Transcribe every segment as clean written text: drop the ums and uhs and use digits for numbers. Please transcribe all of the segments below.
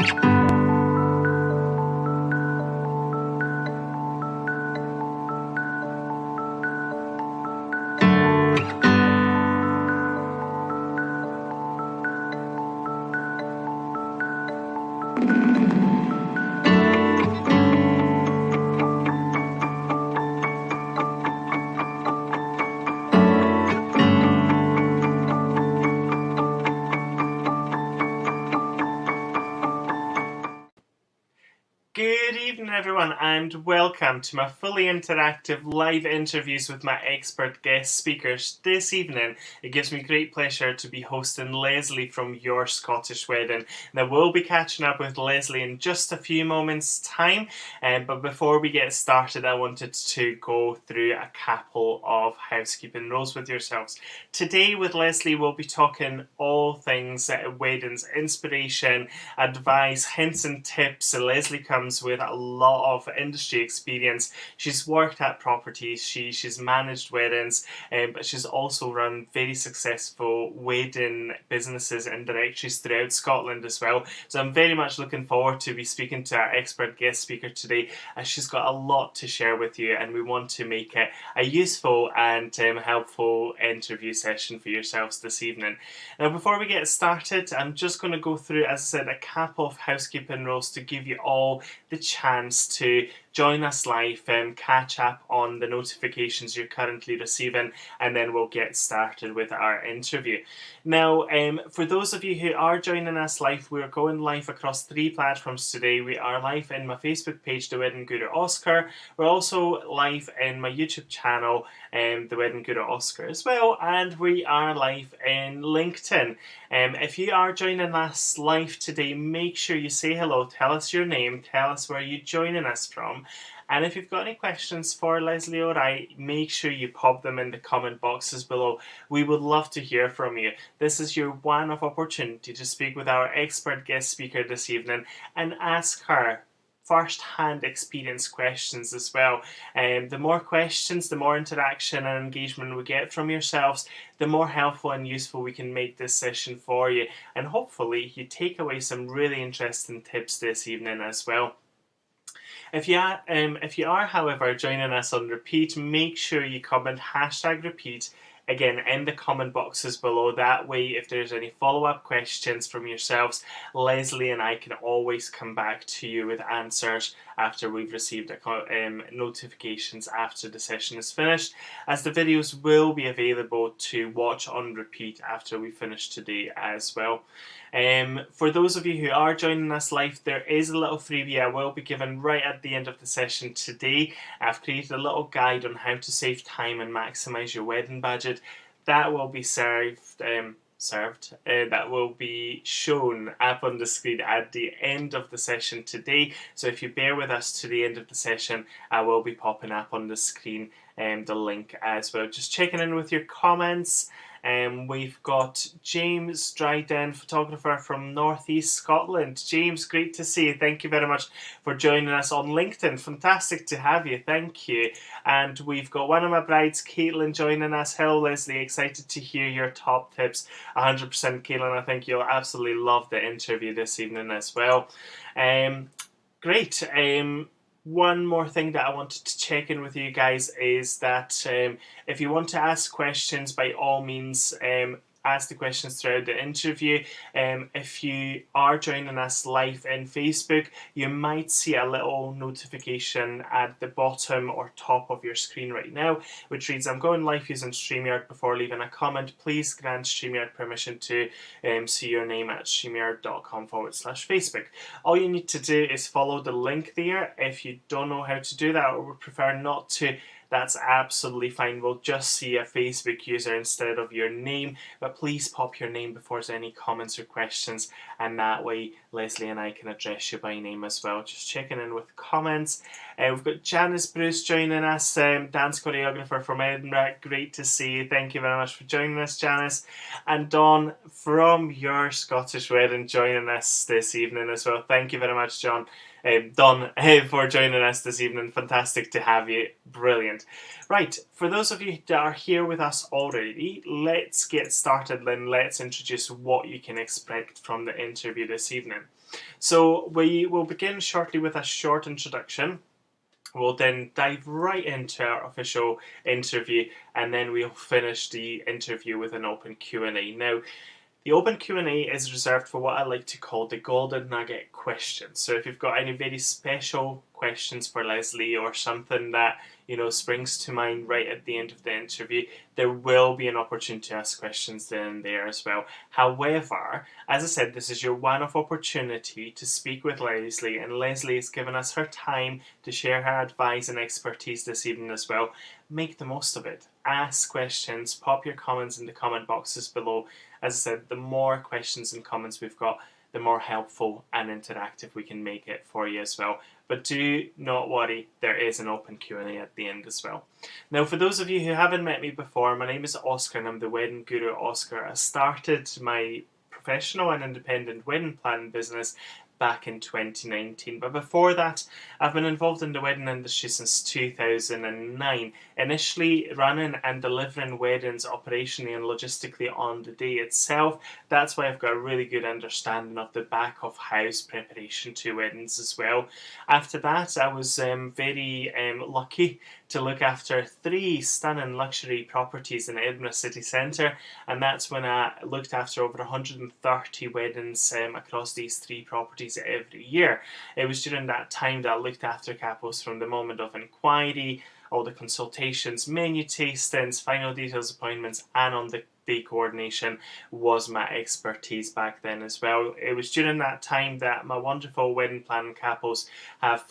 Good evening everyone and welcome to my fully interactive live interviews with my expert guest speakers. This evening it gives me great pleasure to be hosting Lesley from Your Scottish Wedding. Now we'll be catching up with Lesley in just a few moments time, but before we get started I wanted to go through a couple of housekeeping rules with yourselves. Today with Lesley we'll be talking all things weddings, inspiration, advice, hints and tips. Lesley comes with a lot of industry experience. She's worked at properties, she's managed weddings, but she's also run very successful wedding businesses and directories throughout Scotland as well. So I'm very much looking forward to be speaking to our expert guest speaker today, as she's got a lot to share with you and we want to make it a useful and helpful interview session for yourselves this evening. Now before we get started, I'm just going to go through, as I said, a couple of housekeeping rules to give you all the chance to join us live and catch up on the notifications you're currently receiving, and then we'll get started with our interview. Now, for those of you who are joining us live, we're going live across 3 platforms today. We are live in my Facebook page, The Wedding Guru Oscar. We're also live in my YouTube channel, The Wedding Guru Oscar as well, and we are live in LinkedIn. If you are joining us live today, make sure you say hello, tell us your name, tell us where you're joining us from. And if you've got any questions for Lesley or I, make sure you pop them in the comment boxes below. We would love to hear from you. This is your one-off opportunity to speak with our expert guest speaker this evening and ask her first-hand experience questions as well. The more questions, the more interaction and engagement we get from yourselves, the more helpful and useful we can make this session for you. And hopefully you take away some really interesting tips this evening as well. If you are, however, joining us on repeat, make sure you comment #repeat again in the comment boxes below. That way, if there's any follow-up questions from yourselves, Lesley and I can always come back to you with answers after we've received notifications after the session is finished, as the videos will be available to watch on repeat after we finish today as well. For those of you who are joining us live, there is a little freebie I will be giving right at the end of the session today. I've created a little guide on how to save time and maximise your wedding budget. That will be that will be shown up on the screen at the end of the session today. So if you bear with us to the end of the session, I will be popping up on the screen the link as well. Just checking in with your comments. We've got James Dryden, photographer from Northeast Scotland. James, great to see you. Thank you very much for joining us on LinkedIn. Fantastic to have you. Thank you. And we've got one of my brides, Caitlin, joining us. Hello, Lesley. Excited to hear your top tips. 100%, Caitlin. I think you'll absolutely love the interview this evening as well. Great. One more thing that I wanted to check in with you guys is that if you want to ask questions, by all means, ask the questions throughout the interview. If you are joining us live in Facebook, you might see a little notification at the bottom or top of your screen right now, which reads, "I'm going live using StreamYard. Before leaving a comment, please grant StreamYard permission to see your name at streamyard.com/Facebook. All you need to do is follow the link there. If you don't know how to do that or would prefer not to, that's absolutely fine. We'll just see a Facebook user instead of your name, but please pop your name before there's any comments or questions, and that way Lesley and I can address you by name as well. Just checking in with comments. We've got Janice Bruce joining us, dance choreographer from Edinburgh. Great to see you. Thank you very much for joining us, Janice. And Dawn from Your Scottish Wedding joining us this evening as well. Thank you very much, Don, for joining us this evening. Fantastic to have you. Brilliant. Right, for those of you that are here with us already, let's get started then. Let's introduce what you can expect from the interview this evening. So we will begin shortly with a short introduction. We'll then dive right into our official interview, and then we'll finish the interview with an open Q&A. Now, the open Q&A is reserved for what I like to call the golden nugget questions. So if you've got any very special questions for Lesley or something that springs to mind right at the end of the interview, there will be an opportunity to ask questions then and there as well. However, as I said, this is your one-off opportunity to speak with Lesley, and Lesley has given us her time to share her advice and expertise this evening as well. Make the most of it. Ask questions, pop your comments in the comment boxes below. As I said, the more questions and comments we've got, the more helpful and interactive we can make it for you as well. But do not worry, there is an open Q&A at the end as well. Now, for those of you who haven't met me before, my name is Oscar and I'm the wedding guru Oscar. I started my professional and independent wedding planning business back in 2019. But before that, I've been involved in the wedding industry since 2009, initially running and delivering weddings operationally and logistically on the day itself. That's why I've got a really good understanding of the back of house preparation to weddings as well. After that, I was very lucky to look after 3 stunning luxury properties in Edinburgh city centre, and that's when I looked after over 130 weddings across these 3 properties every year. It was during that time that I looked after couples from the moment of inquiry, all the consultations, menu tastings, final details appointments, and on the day coordination was my expertise back then as well. It was during that time that my wonderful wedding planning couples have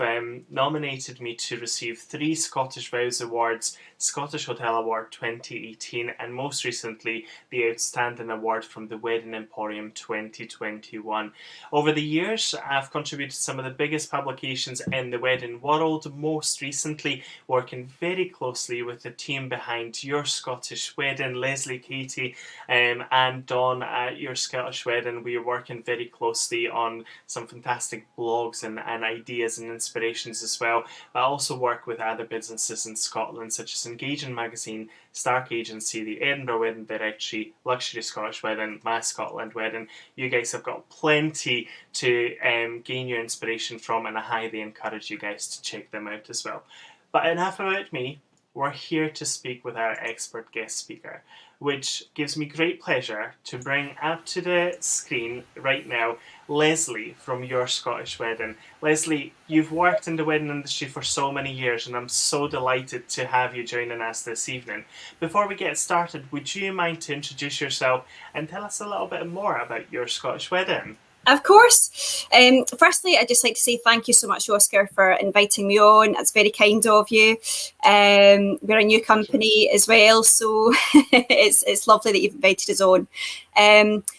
nominated me to receive 3 Scottish Vows Awards, Scottish Hotel Award 2018, and most recently the Outstanding Award from the Wedding Emporium 2021. Over the years, I've contributed to some of the biggest publications in the wedding world, most recently working very closely with the team behind Your Scottish Wedding, Lesley, Katie, and Dawn at Your Scottish Wedding. We are working very closely on some fantastic blogs and ideas and inspirations as well. I also work with other businesses in Scotland such as Engaging Magazine, Stark Agency, the Edinburgh Wedding Directory, Luxury Scottish Wedding, My Scotland Wedding. You guys have got plenty to gain your inspiration from, and I highly encourage you guys to check them out as well. But enough about me. We're here to speak with our expert guest speaker, which gives me great pleasure to bring up to the screen right now Lesley from Your Scottish Wedding. Lesley, you've worked in the wedding industry for so many years, and I'm so delighted to have you joining us this evening. Before we get started, would you mind to introduce yourself and tell us a little bit more about Your Scottish Wedding? Of course. Firstly, I'd just like to say thank you so much, Oscar, for inviting me on. That's very kind of you. We're a new company as well, so it's lovely that you've invited us on.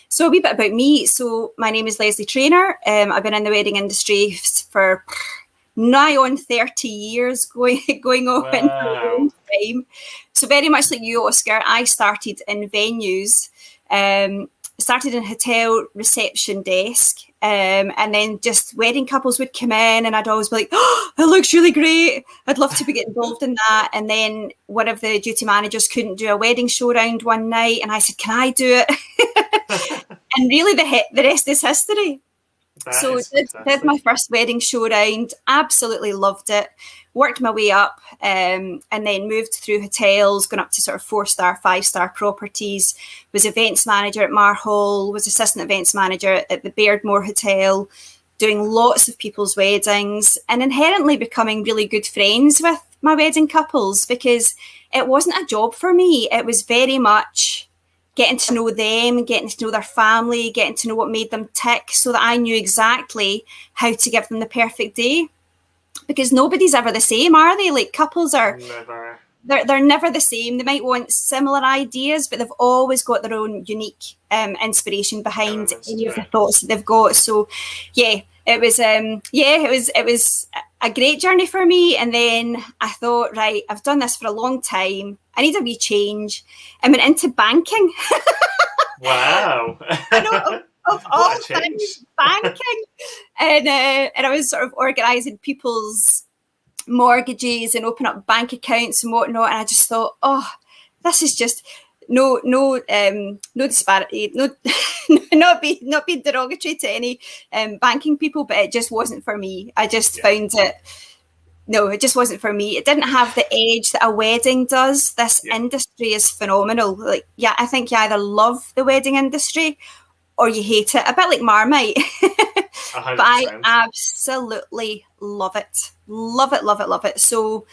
So a wee bit about me. So my name is Lesley Traynor. I've been in the wedding industry for nigh on 30 years, going on for a long time. So very much like you, Oscar, I started in venues. Started in hotel reception desk, and then just wedding couples would come in and I'd always be like, oh, it looks really great, I'd love to get involved in that. And then one of the duty managers couldn't do a wedding show round one night and I said, can I do it? And really the rest is history. So did my first wedding show round, absolutely loved it, worked my way up, and then moved through hotels, going up to sort of 4-star, 5-star properties, was events manager at Marhall, was assistant events manager at the Beardmore Hotel, doing lots of people's weddings, and inherently becoming really good friends with my wedding couples, because it wasn't a job for me. It was very much getting to know them, getting to know their family, getting to know what made them tick, so that I knew exactly how to give them the perfect day. Because nobody's ever the same, are they? Like, couples are never. They're never the same. They might want similar ideas, but they've always got their own unique inspiration behind any of the thoughts that they've got. So, it was a great journey for me. And then I thought, right, I've done this for a long time. I need a wee change. I went into banking. Wow. I know, of all things, banking. And I was sort of organising people's mortgages and open up bank accounts and whatnot. And I just thought, oh, this is just no disparity, no, not being derogatory to any banking people, but it just wasn't for me. I just found it. No, it just wasn't for me. It didn't have the edge that a wedding does. This industry is phenomenal. Like, I think you either love the wedding industry or you hate it. A bit like Marmite. 100%. But I absolutely love it. Love it, love it, love it. So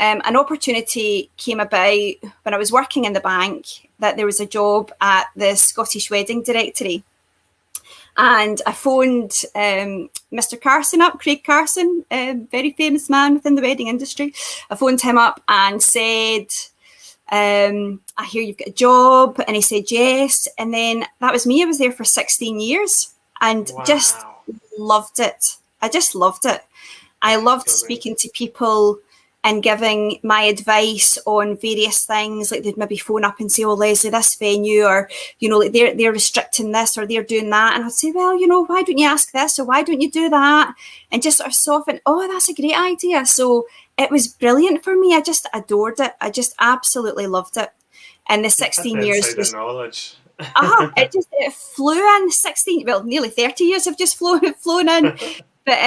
an opportunity came about when I was working in the bank that there was a job at the Scottish Wedding Directory. And I phoned Mr. Carson up, Craig Carson, very famous man within the wedding industry. I phoned him up and said, I hear you've got a job. And he said, yes. And then that was me. I was there for 16 years and just loved it. I just loved it. I loved speaking to people and giving my advice on various things. Like they'd maybe phone up and say, oh, Lesley, this venue, or, like they're restricting this or they're doing that. And I'd say, well, why don't you ask this or why don't you do that? And just sort of soften, oh, that's a great idea. So it was brilliant for me. I just adored it. I just absolutely loved it. And the 16 years. Just, knowledge. It flew in 16, well, nearly 30 years have just flown in. But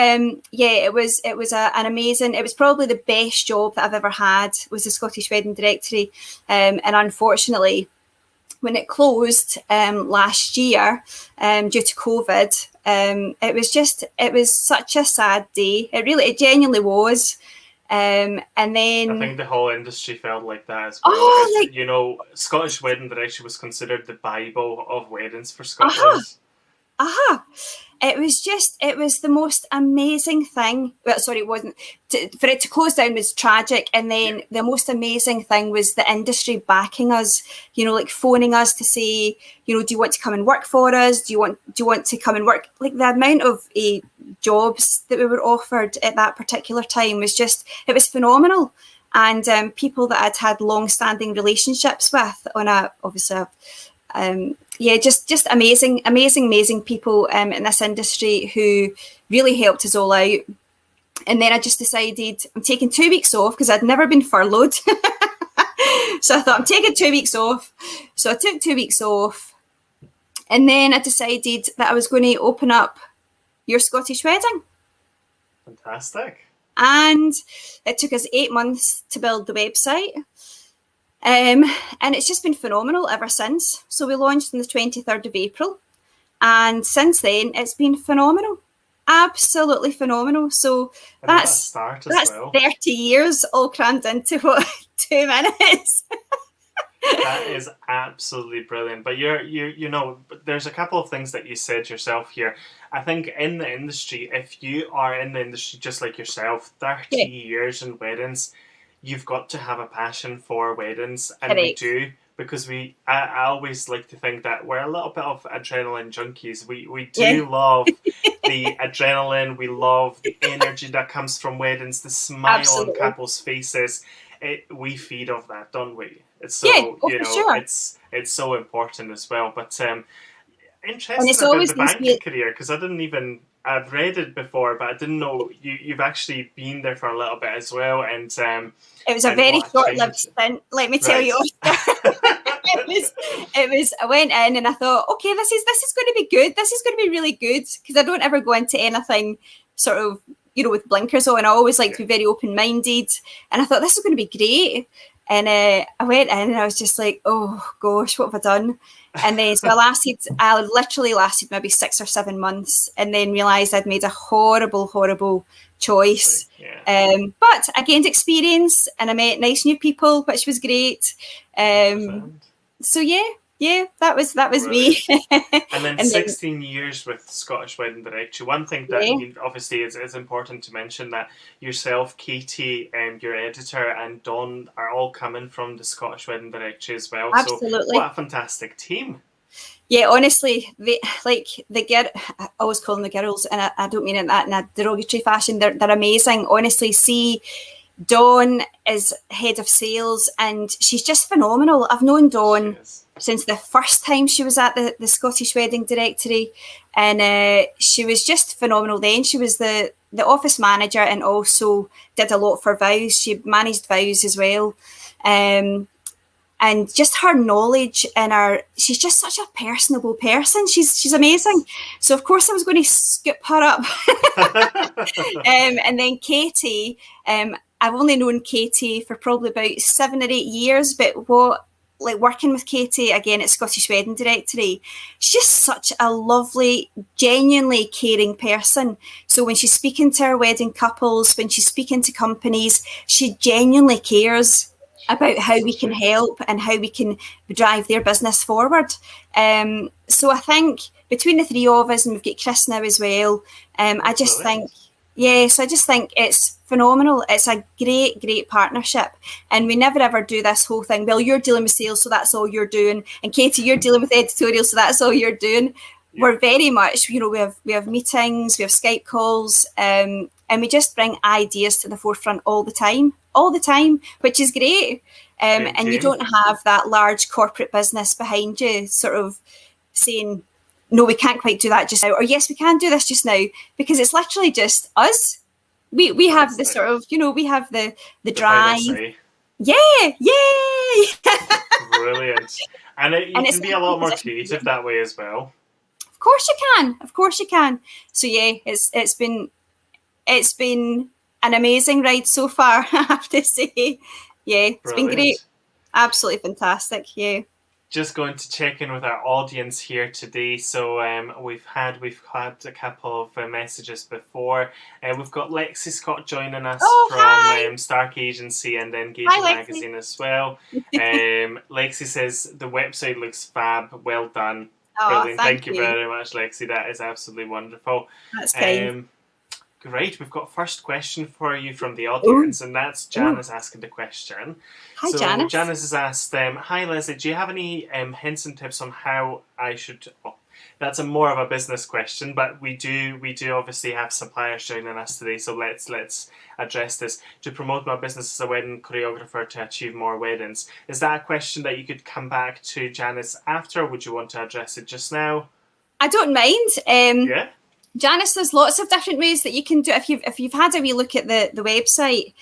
it was an amazing. It was probably the best job that I've ever had. Was the Scottish Wedding Directory, and unfortunately, when it closed last year due to COVID, it was such a sad day. It genuinely was. And then I think the whole industry felt like that as well. Scottish Wedding Directory was considered the Bible of weddings for Scotland. It was the most amazing thing. Well, sorry, it wasn't. For it to close down was tragic. And then the most amazing thing was the industry backing us, like phoning us to say, do you want to come and work for us? Do you want to come and work? Like the amount of jobs that we were offered at that particular time was it was phenomenal. And people that I'd had long-standing relationships with just amazing people in this industry who really helped us all out. And then I just decided I'm taking 2 weeks off because I'd never been furloughed. So I thought I'm taking 2 weeks off. So I took 2 weeks off. And then I decided that I was going to open up Your Scottish Wedding. Fantastic. And it took us 8 months to build the website. And it's just been phenomenal ever since. So we launched on the 23rd of April. And since then, it's been phenomenal. Absolutely phenomenal. So that's 30 years all crammed into 2 minutes. That is absolutely brilliant. But there's a couple of things that you said yourself here. I think in the industry, if you are in the industry just like yourself, 30 years in weddings, you've got to have a passion for weddings, and we do, because I always like to think that we're a little bit of adrenaline junkies. We do love the adrenaline, we love the energy that comes from weddings, the smile on couples' faces. We feed off that, don't we? It's so it's so important as well. But interesting about the banking career, because I've read it before, but I didn't know you've actually been there for a little bit as well. And it was a very short-lived stint, let me tell you. It was. I went in and I thought, okay, this is going to be good. This is going to be really good, because I don't ever go into anything sort of with blinkers on. I always like to be very open-minded, and I thought this is going to be great. And I went in and I was just like, oh gosh, what have I done? And then so I literally lasted maybe 6 or 7 months, and then realised I'd made a horrible choice. But I gained experience and I met nice new people, which was great. So that was me. And then 16 years with Scottish Wedding Directory. One thing that obviously is important to mention, that yourself, Katie, your editor, and Dawn are all coming from the Scottish Wedding Directory as well. Absolutely. So what a fantastic team. Yeah, honestly, I always call them the girls, and I don't mean it in a derogatory fashion. They're amazing. Honestly, see, Dawn is head of sales, and she's just phenomenal. I've known Dawn since the first time she was at the Scottish Wedding Directory, and she was just phenomenal then. She was the office manager and also did a lot for vows. She managed vows as well. and just her knowledge and she's just such a personable person. She's amazing. So of course I was going to scoop her up. And then Katie, I've only known Katie for probably about 7 or 8 years, but working with Katie again at Scottish Wedding Directory, she's just such a lovely, genuinely caring person. So when she's speaking to her wedding couples, when she's speaking to companies, she genuinely cares about how we can help and how we can drive their business forward. So I think between the three of us, and we've got Chris now as well, I just think it's phenomenal. It's a great partnership. And we never ever do this whole thing, well, you're dealing with sales, so that's all you're doing. And Katie, you're dealing with editorial, so that's all you're doing. Yeah. We're very much, we have meetings, we have Skype calls, and we just bring ideas to the forefront all the time, which is great. And you don't have that large corporate business behind you sort of saying, no, we can't quite do that just now, or yes, we can do this just now, because it's literally just us. We have the sort of, we have the drive. Yeah, yay! Brilliant. And you can be a lot more creative that way as well. Of course you can. So yeah, it's been an amazing ride so far, I have to say. Yeah, it's been great. Absolutely fantastic, yeah. Just going to check in with our audience here today. So we've had a couple of messages before. We've got Lexi Scott joining us from Stark Agency and Engaging Magazine as well. Lexi says the website looks fab. Well done. Brilliant. Thank you very much, Lexi. That is absolutely wonderful. That's kind. Great. We've got first question for you from the audience, and that's Janice asking the question. Hi, Janice. Janice has asked, hi, Lesley, do you have any hints and tips on how I should... Oh, that's more of a business question, but we do obviously have suppliers joining us today, so let's address this. To promote my business as a wedding choreographer to achieve more weddings. Is that a question that you could come back to Janice after, or would you want to address it just now? I don't mind. Yeah. Janice, there's lots of different ways that you can do it. If you've had a wee look at the website,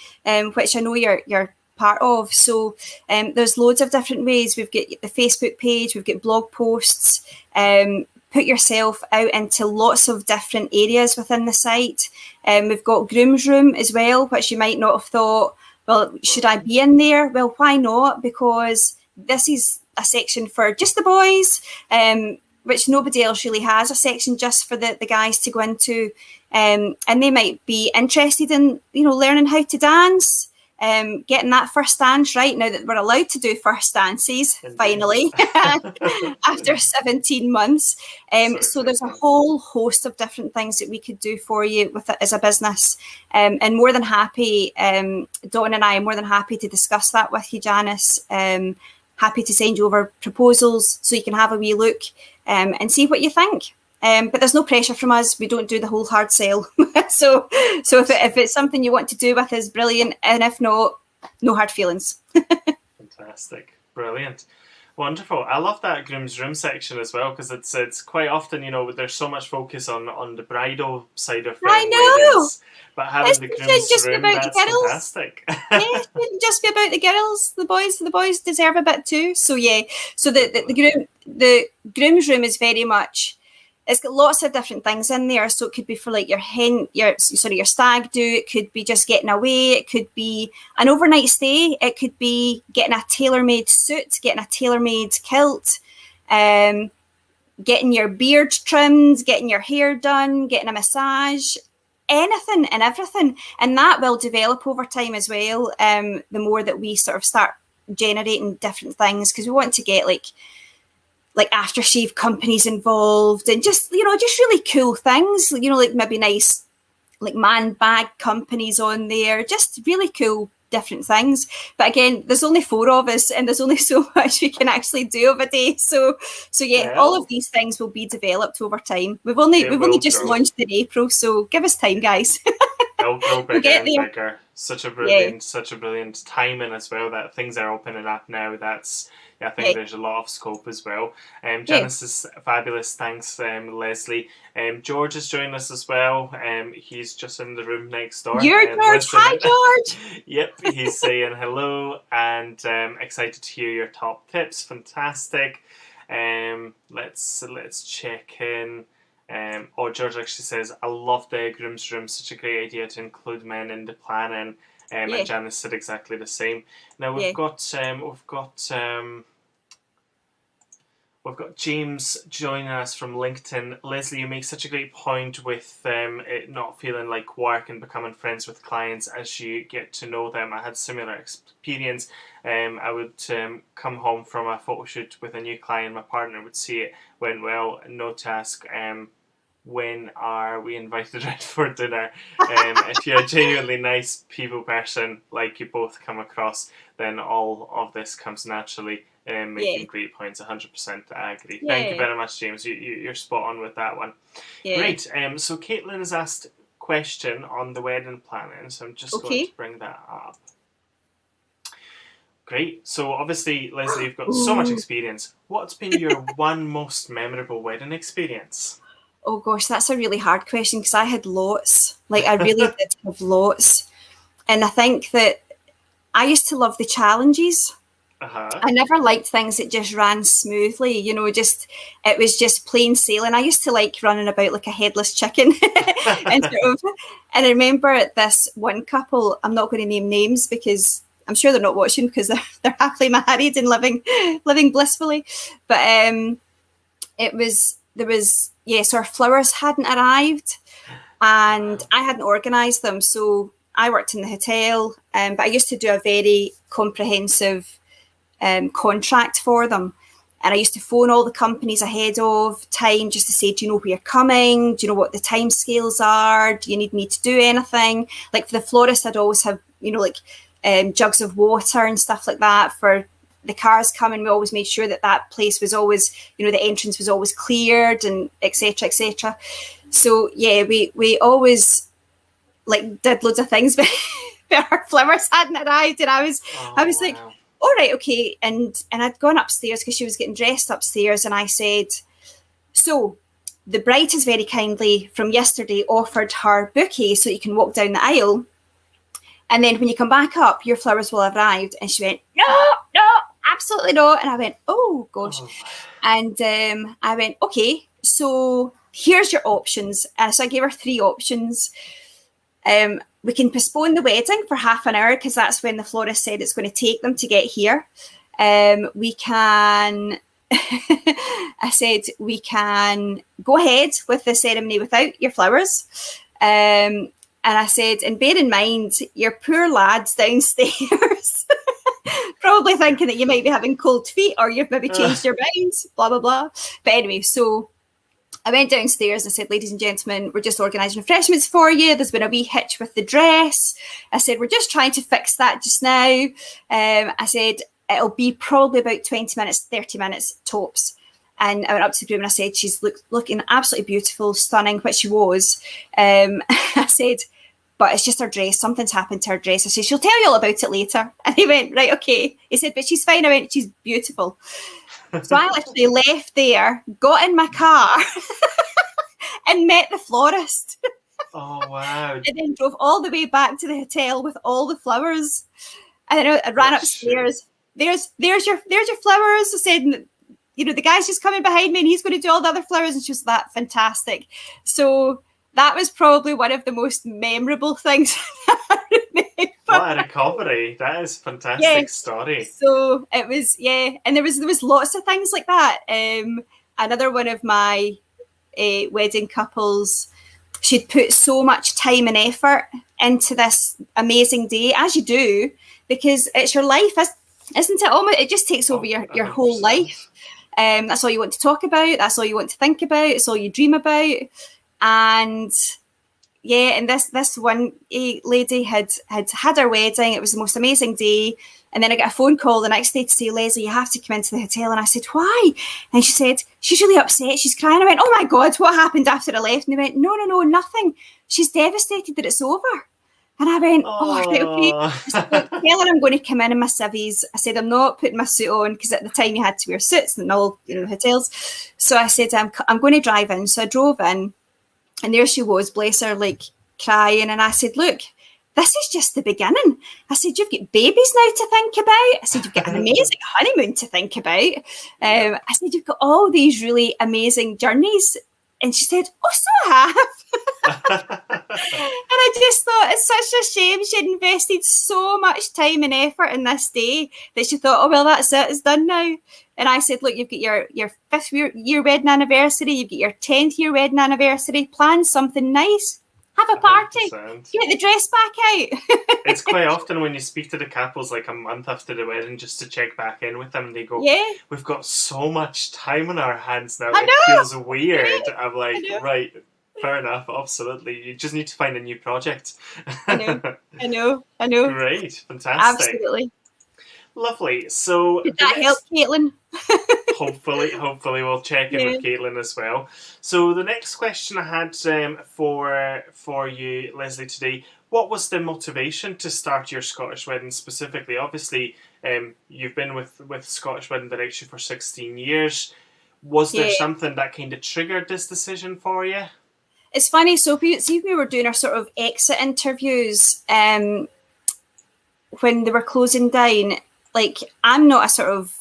which I know you're part of, so there's loads of different ways. We've got the Facebook page, we've got blog posts. Put yourself out into lots of different areas within the site. We've got Groom's Room as well, which you might not have thought, well, should I be in there? Well, why not? Because this is a section for just the boys, which nobody else really has, a section just for the guys to go into. And they might be interested in, learning how to dance, getting that first dance right, now that we're allowed to do first dances, finally, after 17 months. So there's a whole host of different things that we could do for you with it as a business. And more than happy, Dawn and I are more than happy to discuss that with you, Janice. Happy to send you over proposals so you can have a wee look and see what you think. But there's no pressure from us. We don't do the whole hard sell. so if it's something you want to do with us, brilliant. And if not, no hard feelings. Fantastic. Brilliant. Wonderful. I love that groom's room section as well, because it's quite often, there's so much focus on the bridal side of weddings. But having the groom's room, that's fantastic. Yeah, it shouldn't just be about the girls. The boys deserve a bit too. So yeah. So the groom's room is very much, it's got lots of different things in there. So it could be for like your stag do. It could be just getting away. It could be an overnight stay. It could be getting a tailor-made suit, getting a tailor-made kilt, getting your beard trimmed, getting your hair done, getting a massage, anything and everything. And that will develop over time as well. The more that we sort of start generating different things, because we want to get like aftershave companies involved and just really cool things, like maybe nice like man bag companies on there, just really cool different things. But again, there's only 4 of us and there's only so much we can actually do of a day. So yeah, all of these things will be developed over time. We've only just launched in April, so give us time, guys. It'll grow We'll bigger get and there. bigger. Such a Yeah, brilliant timing as well that things are opening up now. I think yeah, there's a lot of scope as well. yeah. Janice is fabulous. Thanks, Lesley. George is joining us as well. He's just in the room next door. You're George. Hi, George. Yep, he's saying hello and excited to hear your top tips. Fantastic. Let's check in. George actually says, I love the groom's room, such a great idea to include men in the planning. And Janice said exactly the same. Now we've got James joining us from LinkedIn. Lesley, you make such a great point with it not feeling like work and becoming friends with clients as you get to know them. I had similar experience. I would come home from a photo shoot with a new client. My partner would see it went well, no task. When are we invited out for dinner? If you're a genuinely nice people person, like you both come across, then all of this comes naturally. Making great points, 100%. I agree. Thank you very much, James. You're spot on with that one. Great. So Caitlin has asked a question on the wedding planning, so I'm just going to bring that up. Great. So obviously, Lesley, you've got so much experience. What's been your one most memorable wedding experience? Oh gosh, that's a really hard question because I had lots. Like I really did have lots. And I think that I used to love the challenges. I never liked things that just ran smoothly, it was just plain sailing. I used to like running about like a headless chicken. and I remember this one couple, I'm not going to name names because I'm sure they're not watching because they're happily married and living blissfully. But so our flowers hadn't arrived and I hadn't organised them. So I worked in the hotel, but I used to do a very comprehensive contract for them. And I used to phone all the companies ahead of time just to say, do you know where you're coming? Do you know what the time scales are? Do you need me to do anything? Like for the florist, I'd always have, jugs of water and stuff like that for the cars coming. We always made sure that place was always, the entrance was always cleared and et cetera, et cetera. So yeah, we always like did loads of things, but our flowers hadn't arrived. And I was like, all right, okay. And I'd gone upstairs because she was getting dressed upstairs. And I said, so the bride has very kindly from yesterday offered her bouquet so you can walk down the aisle. And then when you come back up, your flowers will have arrived. And she went, no, absolutely not. And I went, oh, gosh. And I went, okay, so here's your options. So I gave her 3 options. We can postpone the wedding for half an hour because that's when the florist said it's going to take them to get here. We can, I said, we can go ahead with the ceremony without your flowers. And I said, and bear in mind, your poor lads downstairs probably thinking that you might be having cold feet or you've maybe changed your minds, blah, blah, blah. But anyway, so I went downstairs and I said, ladies and gentlemen, we're just organising refreshments for you. There's been a wee hitch with the dress. I said, we're just trying to fix that just now. I said, it'll be probably about 20 minutes, 30 minutes tops. And I went up to the groom and I said, she's looking absolutely beautiful, stunning, which she was. I said, but it's just her dress. Something's happened to her dress. I said, she'll tell you all about it later. And he went, right, okay. He said, but she's fine. I went, she's beautiful. So I literally left there, got in my car and met the florist. Oh, wow. And then drove all the way back to the hotel with all the flowers. And then I ran upstairs. There's your flowers. I said, the guy's just coming behind me and he's going to do all the other flowers. And she was that fantastic. So that was probably one of the most memorable things I remember. What a recovery. That is a fantastic story. So it was, and there was lots of things like that. Another one of my wedding couples, she'd put so much time and effort into this amazing day, as you do, because it's your life, isn't it? Almost, it just takes over your whole life. That's all you want to talk about. That's all you want to think about. It's all you dream about. And and this one lady had her wedding. It was the most amazing day. And then I got a phone call the next day to say, Lesley, you have to come into the hotel. And I said, why? And she said, she's really upset. She's crying. I went, oh my God, what happened after I left? And they went, no, nothing. she's devastated that it's over. And I went, right, okay. I said, tell her I'm going to come in my civvies. I said, I'm not putting my suit on, because at the time you had to wear suits in all hotels. So I said, I'm going to drive in. So I drove in, and there she was, bless her, like crying. And I said, look, this is just the beginning. I said, you've got babies now to think about. I said, you've got an amazing honeymoon to think about. I said, you've got all these really amazing journeys. And she said, oh, so I have. And I just thought it's such a shame she'd invested so much time and effort in this day that she thought, oh, well, that's it, it's done now. And I said, look, you've got your 5th year wedding anniversary, you've got your 10th year wedding anniversary, plan something nice. Have a party. 100%. Get the dress back out. It's quite often when you speak to the couples like a month after the wedding just to check back in with them, they go, we've got so much time on our hands now. It feels weird. I'm like, right, fair enough, absolutely. You just need to find a new project. I know. Great, fantastic. Absolutely. Lovely. So did that help, Caitlin? Hopefully we'll check in with Caitlin as well. So the next question I had for you, Lesley, today, what was the motivation to start Your Scottish Wedding specifically? Obviously, you've been with Scottish Wedding Direction for 16 years. Was there something that kind of triggered this decision for you? It's funny, so we were doing our sort of exit interviews when they were closing down. Like, I'm not a sort of,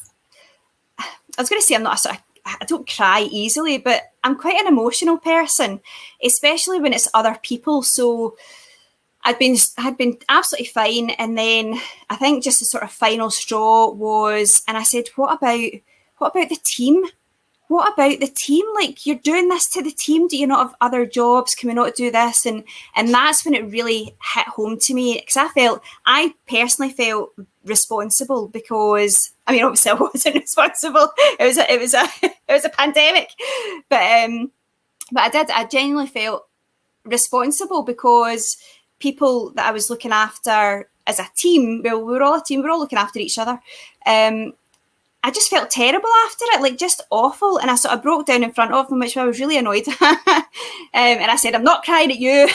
I was going to say I'm not a sort of, I don't cry easily, but I'm quite an emotional person, especially when it's other people. So had been absolutely fine. And then I think just the sort of final straw was, and I said, what about the team? What about the team? Like, you're doing this to the team. Do you not have other jobs? Can we not do this? And that's when it really hit home to me, because I personally felt responsible, because I mean, obviously I wasn't responsible. It was a pandemic, but I genuinely felt responsible, because people that I was looking after as a team, well, we were all a team, we were all looking after each other. I just felt terrible after it, like just awful. And I sort of broke down in front of them, which I was really annoyed at. And I said, I'm not crying at you.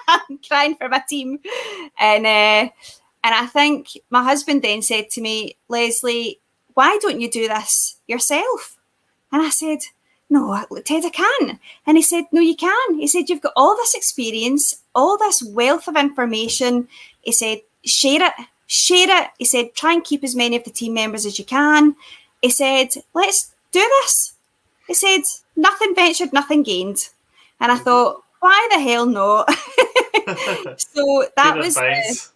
I'm crying for my team. And I think my husband then said to me, Lesley, why don't you do this yourself? And I said, no, Ted, I can't. And he said, no, you can. He said, you've got all this experience, all this wealth of information. He said, share it. He said, try and keep as many of the team members as you can. He said, let's do this. He said, nothing ventured, nothing gained. And I thought, why the hell not? So that was,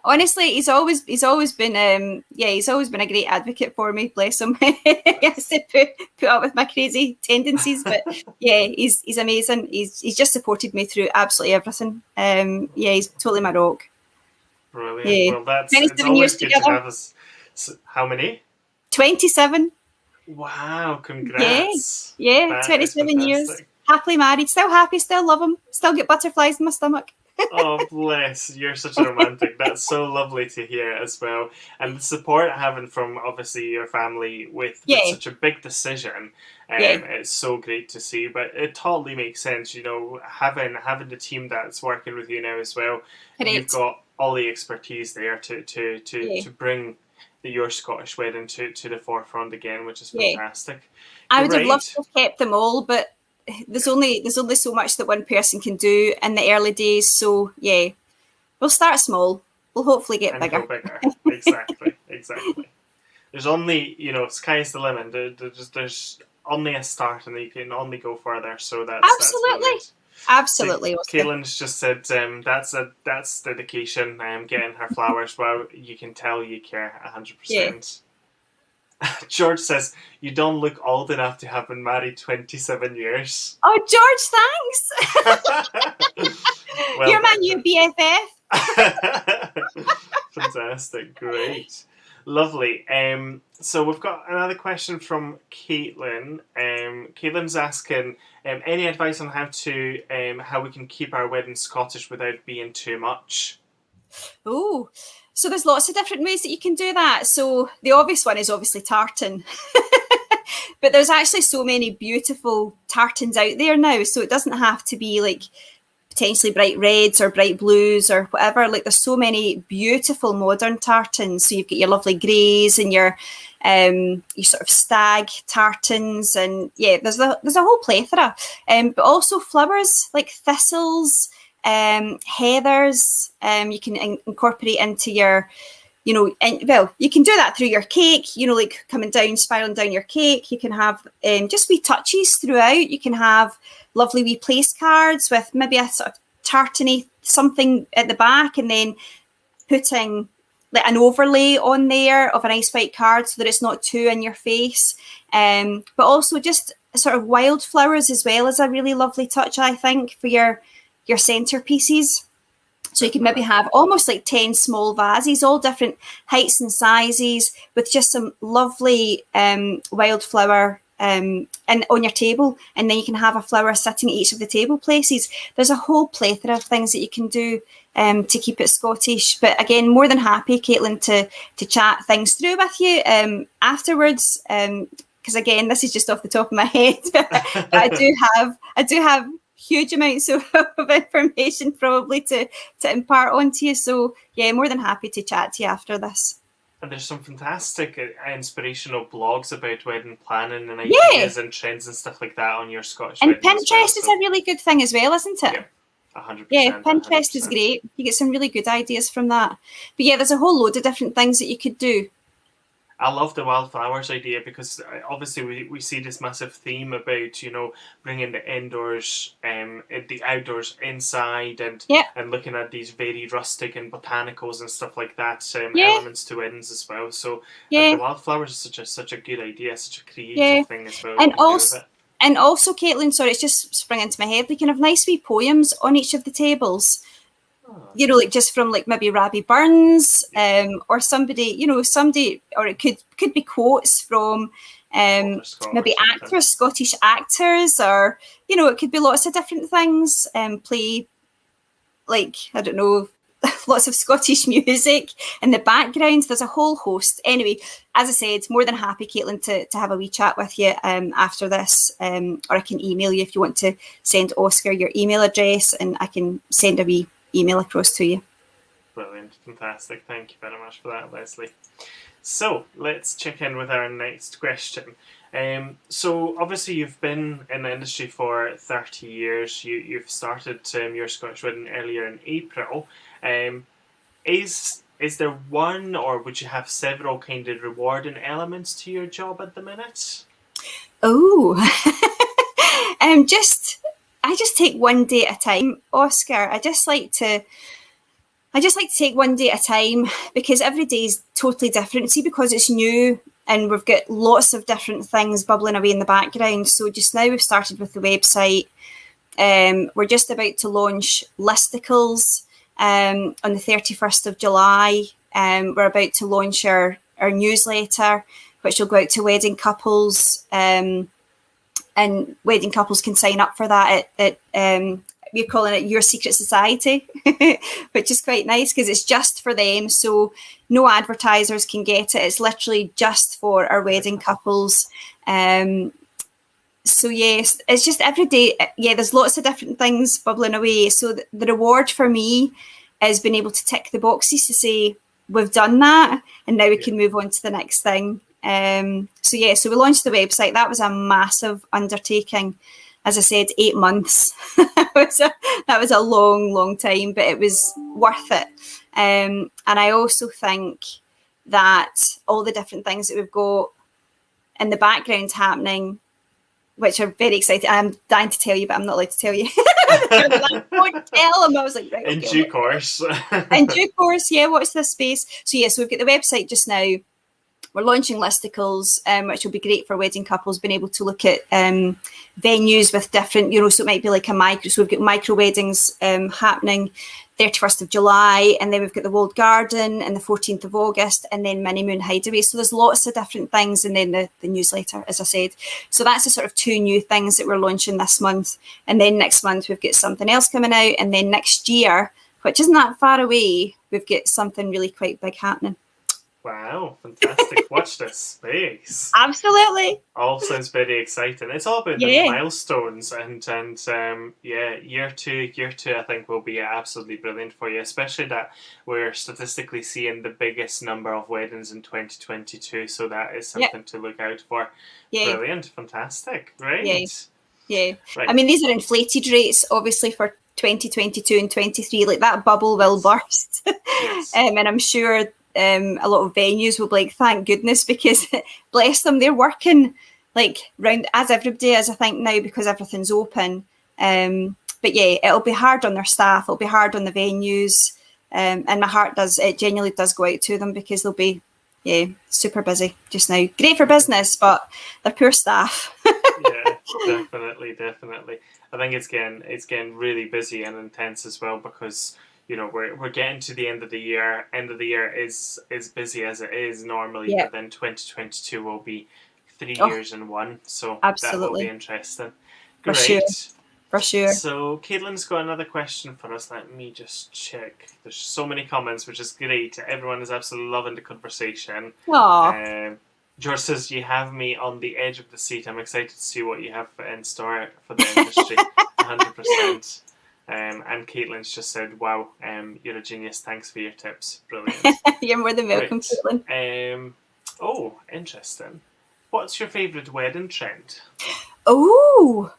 honestly, he's always been a great advocate for me, bless him. He has to put up with my crazy tendencies, but he's amazing. He's just supported me through absolutely everything. He's totally my rock. Brilliant. Yeah. Well, that's 27 years together. To have us. How many? 27. Wow, congrats. Yeah, that 27 years. Happily married, still happy, still love him, still get butterflies in my stomach. Oh, bless. You're such a romantic. That's so lovely to hear as well. And the support having from, obviously, your family with such a big decision. It's so great to see. But it totally makes sense, having the team that's working with you now as well. Correct. You've got all the expertise there to bring Your Scottish Wedding to the forefront again, which is fantastic. I would have loved to have kept them all, but there's only so much that one person can do in the early days. So we'll start small. We'll hopefully get bigger. Go bigger. Exactly. There's only sky's the limit. There's only a start, and you can only go further. So that's absolutely. So Caitlin's just said that's dedication. Getting her flowers. Well, you can tell you care 100%. George says, you don't look old enough to have been married 27 years. Oh, George, thanks. Well, you're my new BFF. Fantastic, great. Lovely. So we've got another question from Caitlin. Caitlin's asking, any advice on how we can keep our wedding Scottish without being too much? Oh, so there's lots of different ways that you can do that. So the obvious one is obviously tartan. But there's actually so many beautiful tartans out there now. So it doesn't have to be like potentially bright reds or bright blues or whatever. Like there's so many beautiful modern tartans. So you've got your lovely greys and your sort of stag tartans, and yeah, there's a whole plethora. But also flowers like thistles, heathers. You can incorporate into your, you can do that through your cake, like coming down, spiraling down your cake. You can have just wee touches throughout. You can have lovely wee place cards with maybe a sort of tartany something at the back, and then putting like an overlay on there of a nice white card so that it's not too in your face. But also just sort of wildflowers as well as a really lovely touch, I think, for your centerpieces. So you can maybe have almost like 10 small vases, all different heights and sizes, with just some lovely wildflower and on your table. And then you can have a flower sitting at each of the table places. There's a whole plethora of things that you can do to keep it Scottish. But again, more than happy, Caitlin, to chat things through with you afterwards. Because again, this is just off the top of my head. I do have huge amounts of information probably to impart onto you. So yeah, more than happy to chat to you after this. And there's some fantastic inspirational blogs about wedding planning and ideas and trends and stuff like that on Your Scottish And Wedding Pinterest is a really good thing as well, isn't it? Yeah. 100%. Yeah, Pinterest 100%. is great. You get some really good ideas from that. But yeah, there's a whole load of different things that you could do. I love the wildflowers idea because obviously we see this massive theme about, bringing the indoors, the outdoors inside, and looking at these very rustic and botanicals and stuff like that, elements to weddings as well. So the wildflowers is such a good idea, such a creative thing as well. And also, Caitlin, sorry, it's just sprung into my head. We can have nice wee poems on each of the tables. Like just from like maybe Rabbie Burns, or somebody, or it could be quotes from maybe actors, Scottish actors, or it could be lots of different things. Play like, I don't know, lots of Scottish music in the background. There's a whole host. Anyway, as I said, more than happy, Caitlin, to have a wee chat with you after this, or I can email you if you want to send Oscar your email address, and I can send a wee email across to you. Brilliant, fantastic. Thank you very much for that, Lesley. So let's check in with our next question. So obviously you've been in the industry for 30 years. You've started Your Scottish Wedding earlier in April. Is there one, or would you have several kind of rewarding elements to your job at the minute? Oh, I just take one day at a time, Oscar. I just like to take one day at a time, because every day is totally different. See, because it's new and we've got lots of different things bubbling away in the background. So just now we've started with the website. We're just about to launch listicles on the 31st of July. We're about to launch our newsletter, which will go out to wedding couples. And wedding couples can sign up for that at we're calling it Your Secret Society, which is quite nice because it's just for them. So no advertisers can get it. It's literally just for our wedding couples. So yes, it's just every day. Yeah, there's lots of different things bubbling away. So the reward for me is being able to tick the boxes to say we've done that, and now we can move on to the next thing. So we launched the website. That was a massive undertaking. As I said, 8 months. that was a long time, but it was worth it. And I also think that all the different things that we've got in the background happening, which are very exciting. I'm dying to tell you, but I'm not allowed to tell you. I won't tell them. I was like, right, in due course. In due course, watch this space. So we've got the website just now. We're launching listicles, which will be great for wedding couples, being able to look at venues with different, so it might be like a micro. So we've got micro weddings happening 31st of July, and then we've got the Walled Garden and the 14th of August, and then Mini Moon Hideaway. So there's lots of different things, and then the newsletter, as I said. So that's the sort of 2 new things that we're launching this month. And then next month we've got something else coming out, and then next year, which isn't that far away, we've got something really quite big happening. Wow, fantastic. Watch this space. Absolutely. All sounds very exciting. It's all about the Yeah. milestones and yeah, year two, I think will be absolutely brilliant for you, especially that we're statistically seeing the biggest number of weddings in 2022, so that is something to look out for. Yeah. Brilliant, fantastic, great. Yeah. Yeah. Right. I mean, these are inflated rates, obviously, for 2022 and 23. Like, that bubble will burst. Yes. And I'm sure a lot of venues will be like, thank goodness, because bless them, they're working like round as everybody is, I think, now, because everything's open. But yeah, it'll be hard on their staff, it'll be hard on the venues. And my heart genuinely does go out to them, because they'll be super busy just now. Great for business, but they're poor staff. Yeah, definitely. I think it's getting really busy and intense as well, because we're getting to the end of the year. End of the year is busy as it is normally, but then 2022 will be 3 years in one, so absolutely. that will be interesting. Great. For sure. So Caitlin's got another question for us. Let me just check. There's so many comments, which is great. Everyone is absolutely loving the conversation. George says, you have me on the edge of the seat. I'm excited to see what you have in store for the industry. 100%. And Caitlin's just said, wow, you're a genius. Thanks for your tips. Brilliant. You're more than welcome, Caitlin. Oh, interesting. What's your favourite wedding trend? Caitlin,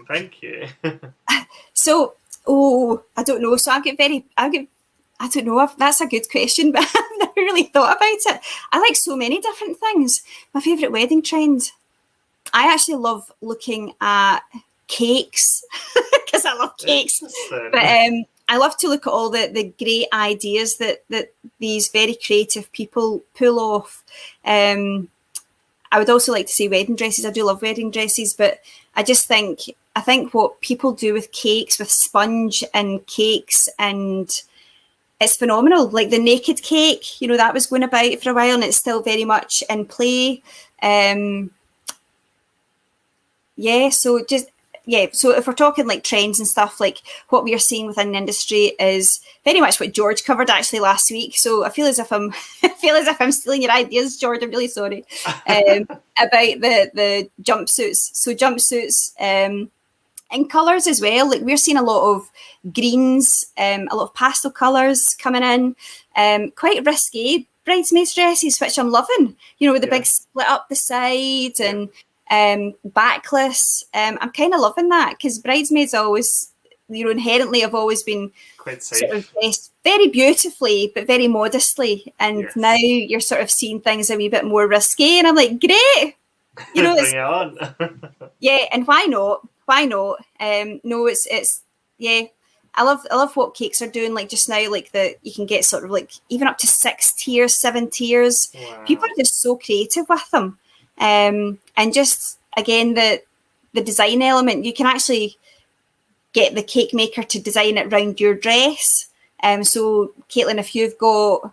thank you. So, I don't know. So I don't know if that's a good question, but I've never really thought about it. I like so many different things. My favourite wedding trend, I actually love looking at cakes, because I love cakes. But I love to look at all the great ideas that these very creative people pull off. I would also like to see wedding dresses. I do love wedding dresses, but I think what people do with cakes, with sponge and cakes, and it's phenomenal. Like the naked cake, that was going about for a while, and it's still very much in play. So if we're talking like trends and stuff, like what we are seeing within the industry is very much what George covered actually last week. So I feel as if I'm stealing your ideas, George. I'm really sorry. About the jumpsuits. So jumpsuits in colours as well. Like we're seeing a lot of greens, a lot of pastel colours coming in. Quite risque bridesmaids dresses, which I'm loving. With the big split up the side and backless. I'm kind of loving that, because bridesmaids always, inherently have always been quite safe, sort of dressed very beautifully but very modestly, and now you're sort of seeing things a wee bit more risque, and I'm like, great, bring it on. And why not? No, it's I love what cakes are doing, like just now, like you can get sort of like even up to 6 tiers, 7 tiers. Wow. People are just so creative with them. And just again, the design element, you can actually get the cake maker to design it around your dress. So Caitlin, if you've got,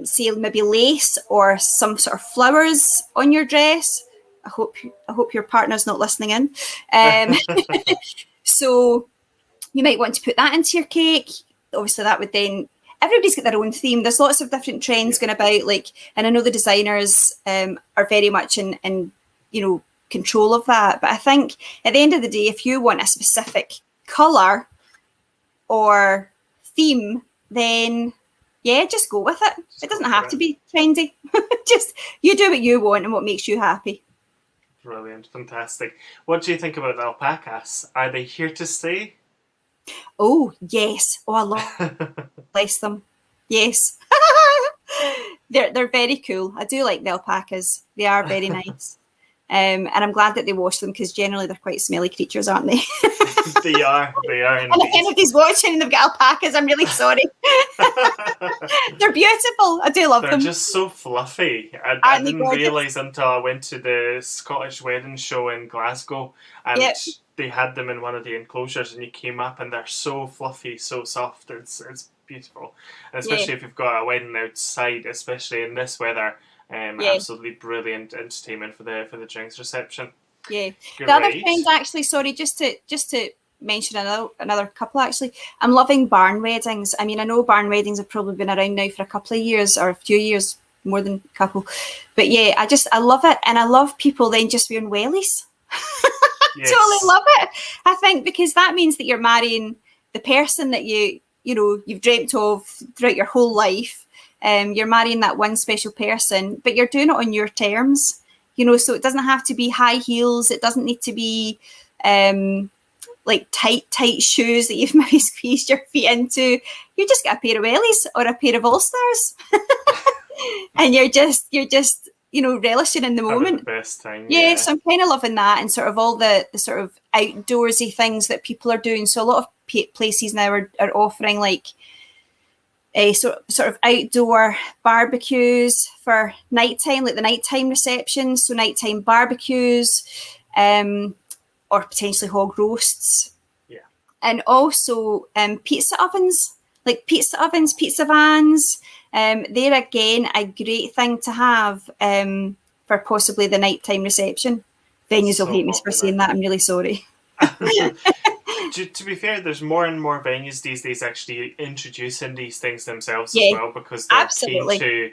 say, maybe lace or some sort of flowers on your dress, I hope your partner's not listening in. So you might want to put that into your cake. Obviously, that would then, everybody's got their own theme. There's lots of different trends going about, like, and I know the designers are very much in control of that. But I think at the end of the day, if you want a specific colour or theme, then just go with it. It doesn't have to be trendy. Just you do what you want and what makes you happy. Brilliant, fantastic. What do you think about alpacas? Are they here to stay? Oh, yes. Oh, I love bless them. Yes. They're very cool. I do like the alpacas. They are very nice. And I'm glad that they wash them, because generally they're quite smelly creatures, aren't they? They are indeed. And if anybody's watching and they've got alpacas, I'm really sorry. They're beautiful. I do love them. They're just so fluffy. I didn't realise until I went to the Scottish Wedding show in Glasgow, and they had them in one of the enclosures, and you came up and they're so fluffy, so soft. It's beautiful. And especially if you've got a wedding outside, especially in this weather. Absolutely brilliant entertainment for the drinks reception. Yeah. Great. The other trend, actually, sorry, just to mention another couple actually. I'm loving barn weddings. I mean, I know barn weddings have probably been around now for a couple of years or a few years, more than a couple. But yeah, I love it. And I love people then just wearing wellies. Yes. Totally love it. I think because that means that you're marrying the person that you've dreamt of throughout your whole life. You're marrying that one special person, but you're doing it on your terms. So it doesn't have to be high heels. It doesn't need to be like tight shoes that you've maybe squeezed your feet into. You just get a pair of wellies or a pair of All-Stars. And you're just relishing in the moment. The best time. Yeah, so I'm kind of loving that, and sort of all the sort of outdoorsy things that people are doing. So a lot of places now are offering like a sort of outdoor barbecues for nighttime, like the nighttime receptions, so nighttime barbecues, or potentially hog roasts. Yeah. And also pizza ovens, pizza vans. They're again a great thing to have for possibly the nighttime reception. Venues will hate me for saying that. I'm really sorry. To be fair, there's more and more venues these days actually introducing these things themselves as well, because they're keen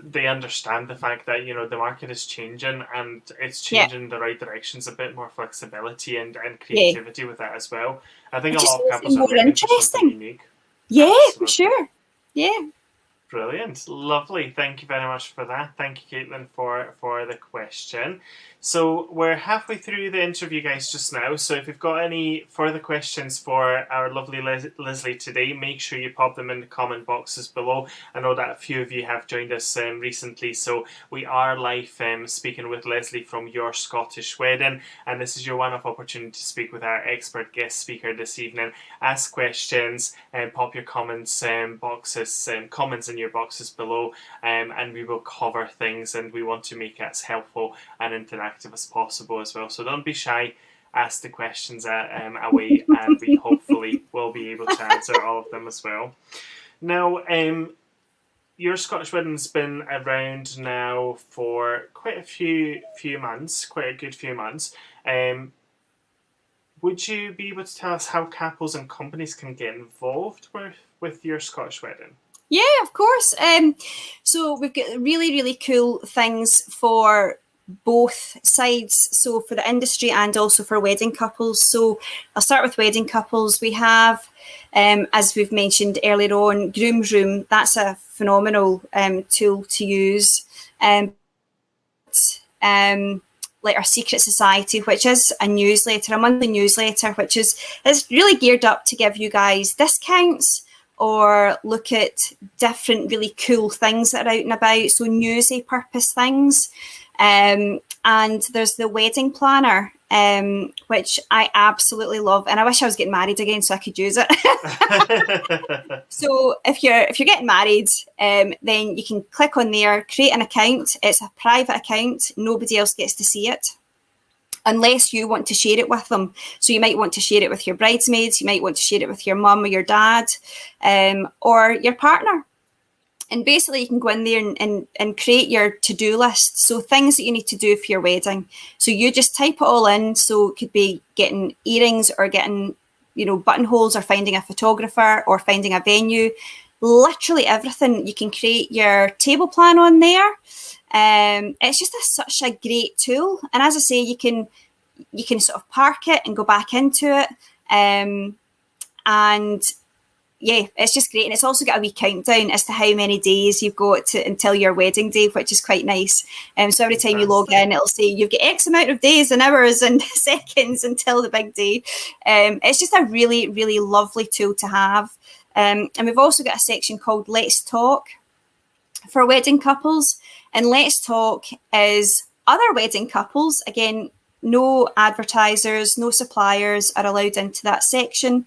they understand the fact that the market is changing, and it's changing in the right directions. A bit more flexibility and creativity with that as well. I think a lot of couples are looking for something unique. Yeah, absolutely. For sure. Yeah. Brilliant. Lovely. Thank you very much for that. Thank you, Caitlin, for the question. So we're halfway through the interview, guys, just now. So if you've got any further questions for our lovely Lesley today, make sure you pop them in the comment boxes below. I know that a few of you have joined us recently. So we are live speaking with Lesley from Your Scottish Wedding. And this is your one-off opportunity to speak with our expert guest speaker this evening. Ask questions and pop your comments comments in your boxes below, and we will cover things, and we want to make it as helpful and interactive as possible as well. So don't be shy, ask the questions away, and we hopefully will be able to answer all of them as well. Now, Your Scottish Wedding's been around now for quite a good few months. Would you be able to tell us how couples and companies can get involved with Your Scottish Wedding? Yeah, of course. So we've got really, really cool things for both sides. So for the industry and also for wedding couples. So I'll start with wedding couples. We have, as we've mentioned earlier on, Groom's Room. That's a phenomenal tool to use. Like our Secret Society, which is a newsletter, a monthly newsletter, which is really geared up to give you guys discounts or look at different really cool things that are out and about, so newsy purpose things. And there's the wedding planner, which I absolutely love, and I wish I was getting married again so I could use it. So if you're getting married, then you can click on there, create an account. It's a private account. Nobody else gets to see it, unless you want to share it with them. So you might want to share it with your bridesmaids, you might want to share it with your mum or your dad, or your partner. And basically you can go in there and create your to-do list. So things that you need to do for your wedding. So you just type it all in. So it could be getting earrings or getting, buttonholes, or finding a photographer or finding a venue. Literally everything. You can create your table plan on there. It's just such a great tool, and as I say, you can sort of park it and go back into it, and yeah, it's just great. And it's also got a wee countdown as to how many days you've got until your wedding day, which is quite nice. So every time you log in, it'll say you've got X amount of days and hours and seconds until the big day. It's just a really, really lovely tool to have. And we've also got a section called Let's Talk for wedding couples. And Let's Talk is other wedding couples. Again, no advertisers, no suppliers are allowed into that section.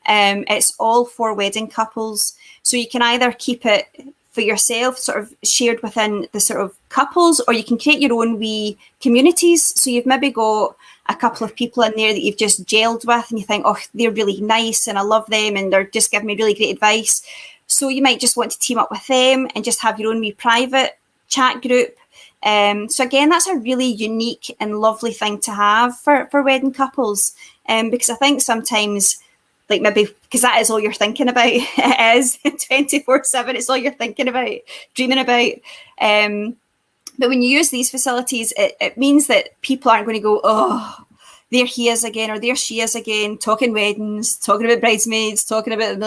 It's all for wedding couples. So you can either keep it for yourself, sort of shared within the sort of couples, or you can create your own wee communities. So you've maybe got a couple of people in there that you've just gelled with and you think, oh, they're really nice and I love them and they're just giving me really great advice. So you might just want to team up with them and just have your own wee private chat group. So again, that's a really unique and lovely thing to have for wedding couples. because I think sometimes, like maybe because that is all you're thinking about, it is 24/7. It's all you're thinking about, dreaming about. But when you use these facilities, it means that people aren't going to go, oh, there he is again, or there she is again, talking weddings, talking about bridesmaids, talking about...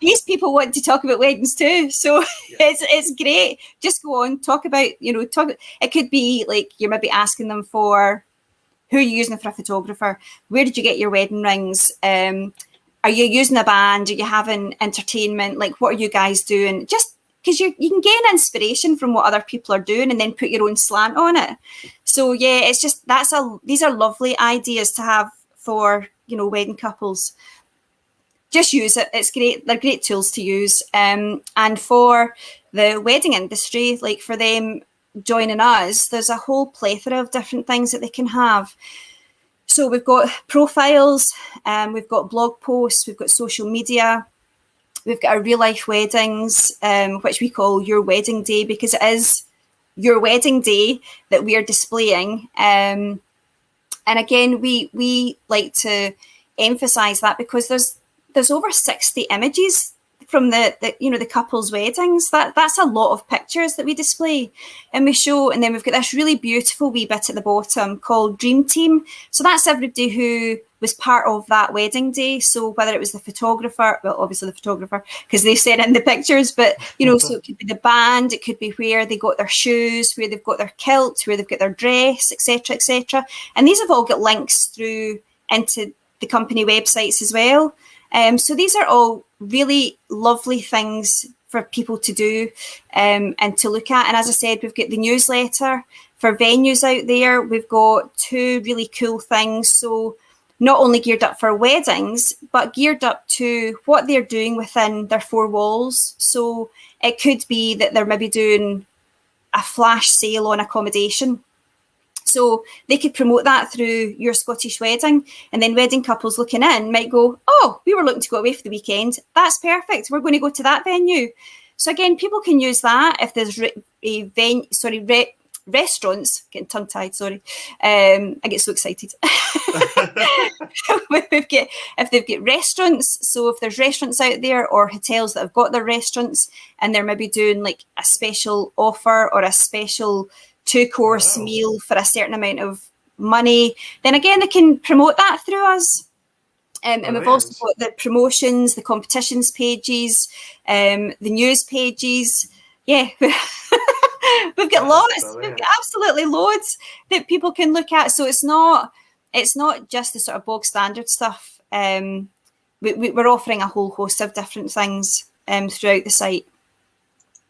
These people want to talk about weddings too. So it's great. Just go on, talk about, talk. It could be like you're maybe asking them for, who are you using for a photographer? Where did you get your wedding rings? Are you using a band? Are you having entertainment? Like, what are you guys doing? Just because you can gain inspiration from what other people are doing and then put your own slant on it. So yeah, it's just these are lovely ideas to have for wedding couples. Just use it. It's great. They're great tools to use. And for the wedding industry, like for them joining us, there's a whole plethora of different things that they can have. So we've got profiles, we've got blog posts, we've got social media. We've got our real life weddings, which we call Your Wedding Day, because it is your wedding day that we are displaying. And again, we like to emphasize that because there's over 60 images from the couple's weddings. That's a lot of pictures that we display and we show. And then we've got this really beautiful wee bit at the bottom called Dream Team. So that's everybody who was part of that wedding day. So whether it was the photographer, well, obviously the photographer, because they sent in the pictures, but, so it could be the band, it could be where they got their shoes, where they've got their kilt, where they've got their dress, etc., etc. And these have all got links through into the company websites as well. So these are all really lovely things for people to do and to look at. And as I said, we've got the newsletter for venues out there. We've got 2 really cool things. So not only geared up for weddings, but geared up to what they're doing within their 4 walls. So it could be that they're maybe doing a flash sale on accommodation. So they could promote that through Your Scottish Wedding, and then wedding couples looking in might go, oh, we were looking to go away for the weekend. That's perfect. We're going to go to that venue. So again, people can use that if there's restaurants, getting tongue-tied, sorry. I get so excited. If they've got restaurants, so if there's restaurants out there or hotels that have got their restaurants and they're maybe doing like a special offer or a special 2-course meal for a certain amount of money, then again, they can promote that through us. And we've also got the promotions, the competitions pages, the news pages. Yeah, we've got lots. We've got absolutely loads that people can look at. So it's not just the sort of bog standard stuff. We're offering a whole host of different things throughout the site.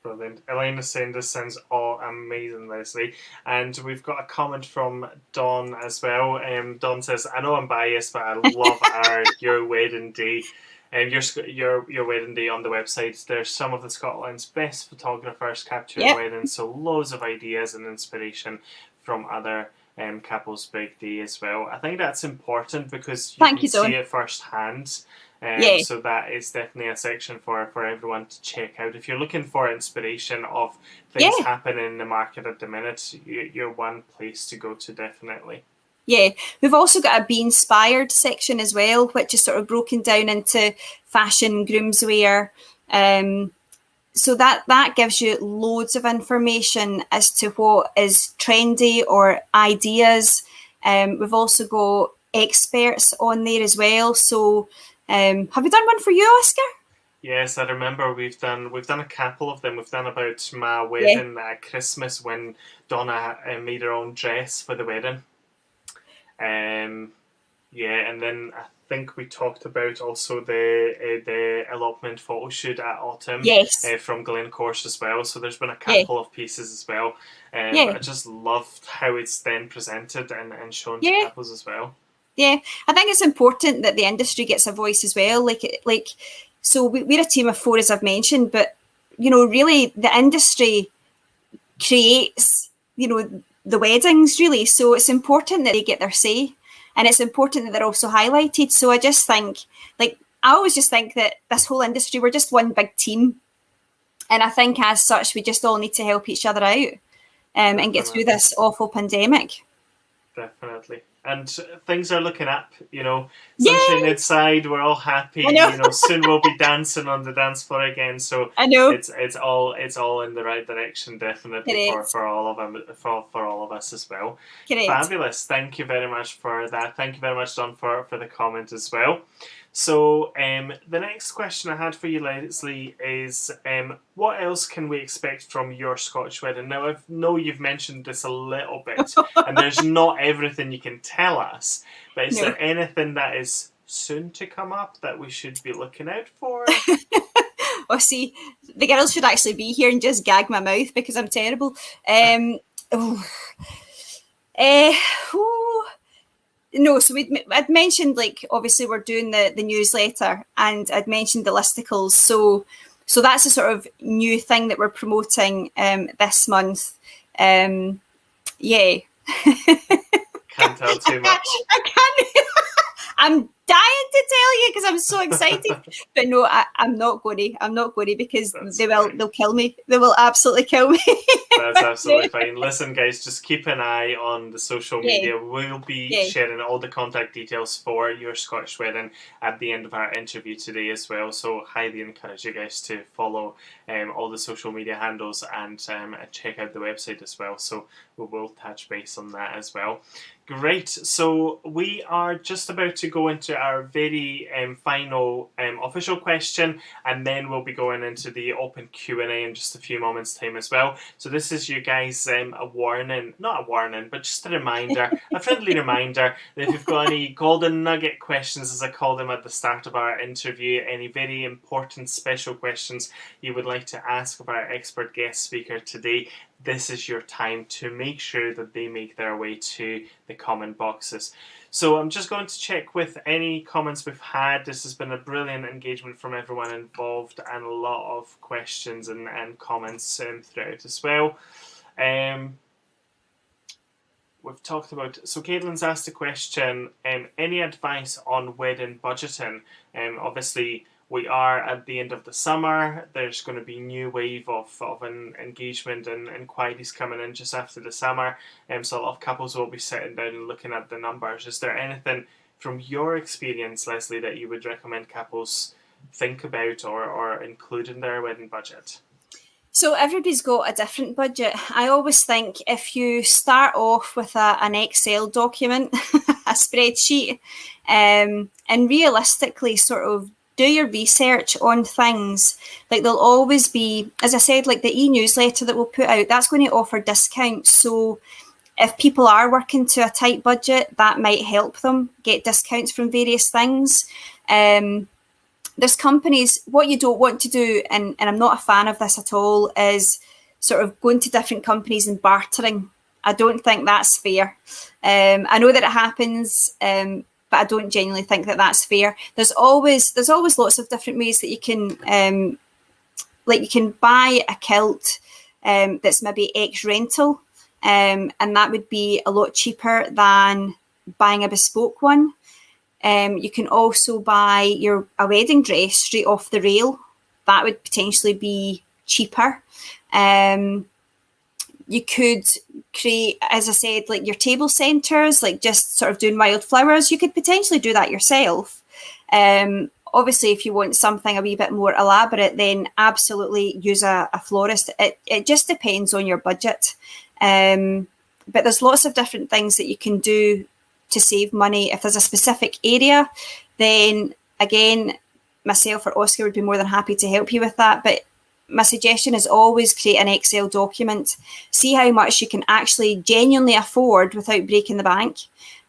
Brilliant. Elena's saying this sounds all amazing, Lesley. And we've got a comment from Dawn as well. Dawn says, I know I'm biased, but I love our Your Wedding Day. Your Wedding Day on the website. There's some of the Scotland's best photographers capturing weddings, so loads of ideas and inspiration from other couples' big day as well. I think that's important because you can see it firsthand. So that is definitely a section for everyone to check out. If you're looking for inspiration of things happening in the market at the minute, you're one place to go to, definitely. Yeah, we've also got a Be Inspired section as well, which is sort of broken down into fashion, groomswear. So that gives you loads of information as to what is trendy or ideas. We've also got experts on there as well. So have we done one for you, Oscar? Yes, I remember we've done a couple of them. We've done about my wedding at Christmas when Donna made her own dress for the wedding. And then I think we talked about also the allotment photo shoot at Autumn from Glencorse as well. So there's been a couple of pieces as well. I just loved how it's then presented and shown to couples as well. Yeah, I think it's important that the industry gets a voice as well. So we're a team of 4, as I've mentioned, but really the industry creates the weddings, really. So it's important that they get their say, and it's important that they're also highlighted. So I just think, I always just think that this whole industry, we're just one big team, and I think as such we just all need to help each other out and get through this awful pandemic. Definitely. and things are looking up, Yay! sunshine outside, we're all happy, I know. Soon we'll be dancing on the dance floor again, so I know. it's all in the right direction, definitely. Correct. for all of them, for all of us as well. Correct. Fabulous. Thank you very much for that. Thank you very much, Don, for the comment as well. So the next question I had for you, Lesley, is what else can we expect from Your Scottish Wedding? Now, I know you've mentioned this a little bit, and there's not everything you can tell us, but is there anything that is soon to come up that we should be looking out for? Oh, see, the girls should actually be here and just gag my mouth because I'm terrible. No, so I'd mentioned, like, obviously we're doing the newsletter, and I'd mentioned the listicles. So that's a sort of new thing that we're promoting this month. Yeah. Can't tell too much. I can't. I'm dying to tell you because I'm so excited. But no, I'm not going to because they'll kill me. They will absolutely kill me. That's absolutely fine. Listen, guys, just keep an eye on the social media. We'll be sharing all the contact details for Your Scottish Wedding at the end of our interview today as well. So highly encourage you guys to follow all the social media handles and check out the website as well. So we will touch base on that as well. Great. So we are just about to go into our very final official question, and then we'll be going into the open Q&A in just a few moments' time as well. So this is you guys a warning, not a warning, but just a reminder, a friendly reminder that if you've got any golden nugget questions, as I call them at the start of our interview, any very important special questions you would like to ask of our expert guest speaker today, this is your time to make sure that they make their way to the comment boxes. So I'm just going to check with any comments we've had. This has been a brilliant engagement from everyone involved, and a lot of questions and comments throughout as well. We've talked about, so Caitlin's asked a question, any advice on wedding budgeting? Obviously, we are at the end of the summer. There's going to be a new wave of an engagement and inquiries coming in just after the summer. So a lot of couples will be sitting down and looking at the numbers. Is there anything from your experience, Lesley, that you would recommend couples think about or include in their wedding budget? So everybody's got a different budget. I always think if you start off with an Excel document, a spreadsheet, and realistically sort of do your research on things, like there'll always be, as I said, like the e-newsletter that we'll put out, that's going to offer discounts. So if people are working to a tight budget, that might help them get discounts from various things. There's companies, what you don't want to do, and I'm not a fan of this at all, is sort of going to different companies and bartering. I don't think that's fair. I know that it happens, but I don't genuinely think that that's fair. There's always lots of different ways that you can, like you can buy a kilt that's maybe X rental, and that would be a lot cheaper than buying a bespoke one. You can also buy a wedding dress straight off the rail. That would potentially be cheaper. You could create, as I said, like your table centres, like just sort of doing wildflowers. You could potentially do that yourself. Obviously, if you want something a wee bit more elaborate, then absolutely use a florist. It just depends on your budget. But there's lots of different things that you can do to save money. If there's a specific area, then again, myself or Oscar would be more than happy to help you with that. But my suggestion is always create an Excel document. See how much you can actually genuinely afford without breaking the bank,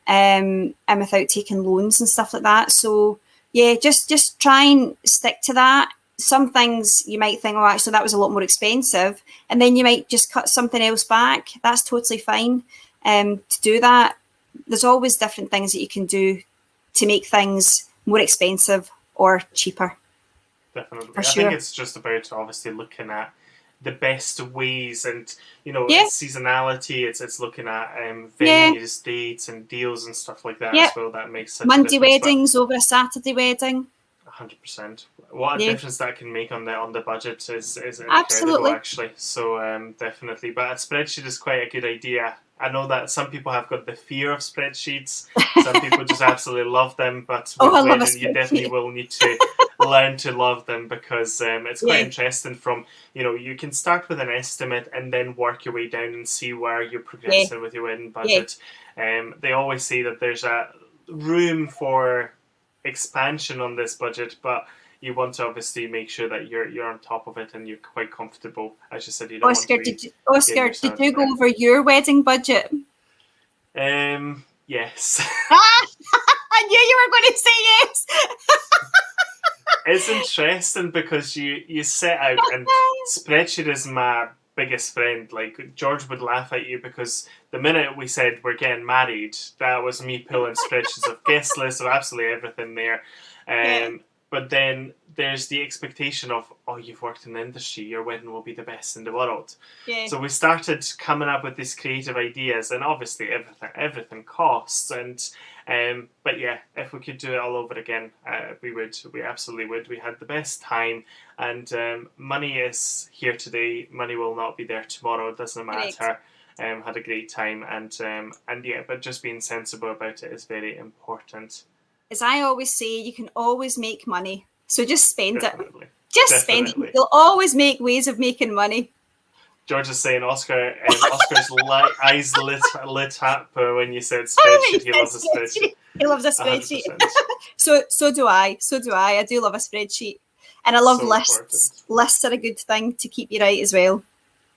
and without taking loans and stuff like that. So yeah, just try and stick to that. Some things you might think, oh, actually that was a lot more expensive, and then you might just cut something else back. That's totally fine. To do that, there's always different things that you can do to make things more expensive or cheaper. Definitely. For I sure. think it's just about obviously looking at the best ways, and it's seasonality. It's looking at venues, dates, and deals and stuff like that as well. That makes such Monday a difference. weddings over a Saturday wedding. 100%. What a difference that can make on the budget is incredible, Absolutely. actually. So definitely, but a spreadsheet is quite a good idea. I know that some people have got the fear of spreadsheets. Some people just absolutely love them. But Oh, with I love a wedding, you definitely spreadsheet. will need to learn to love them, because it's quite Yeah, interesting. From, you can start with an estimate and then work your way down and see where you're yeah, progressing with your wedding yeah. budget. They always say that there's a room for expansion on this budget, but you want to obviously make sure that you're on top of it and you're quite comfortable. As you said, you don't want to Oscar, be getting Oscar, did yourself you in go over your wedding budget? Yes. Ah, I knew you were going to say yes. It's interesting because you set out, and spreadsheet is my biggest friend. Like, George would laugh at you because the minute we said we're getting married, that was me pulling spreadsheets of guest lists, of absolutely everything there. Yeah. But then there's the expectation of, oh, you've worked in the industry, your wedding will be the best in the world. Yeah. So we started coming up with these creative ideas, and obviously everything costs. And but yeah, if we could do it all over again, we would. We absolutely would. We had the best time, and money is here today. Money will not be there tomorrow. It doesn't matter. Had a great time, and yeah, but just being sensible about it is very important. As I always say, you can always make money. So just spend Definitely. it. Just Definitely. spend it. You'll always make ways of making money. George is saying Oscar's eyes lit up when you said spreadsheet. He loves a spreadsheet. He loves a spreadsheet. 100%. So do I. I do love a spreadsheet. And I love So lists. important. Lists are a good thing to keep you right as well.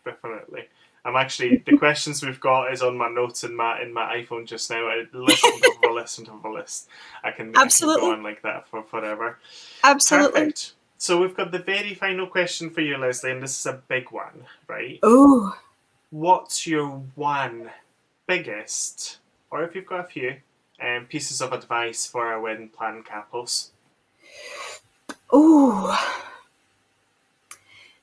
Definitely. I'm actually, the questions we've got is on my notes in my iPhone just now. I list on top of a list on top of a list. I can go on like that for forever. Absolutely. Perfect. So we've got the very final question for you, Lesley, and this is a big one, right? Oh. What's your one biggest, or if you've got a few, pieces of advice for our wedding plan couples? Oh.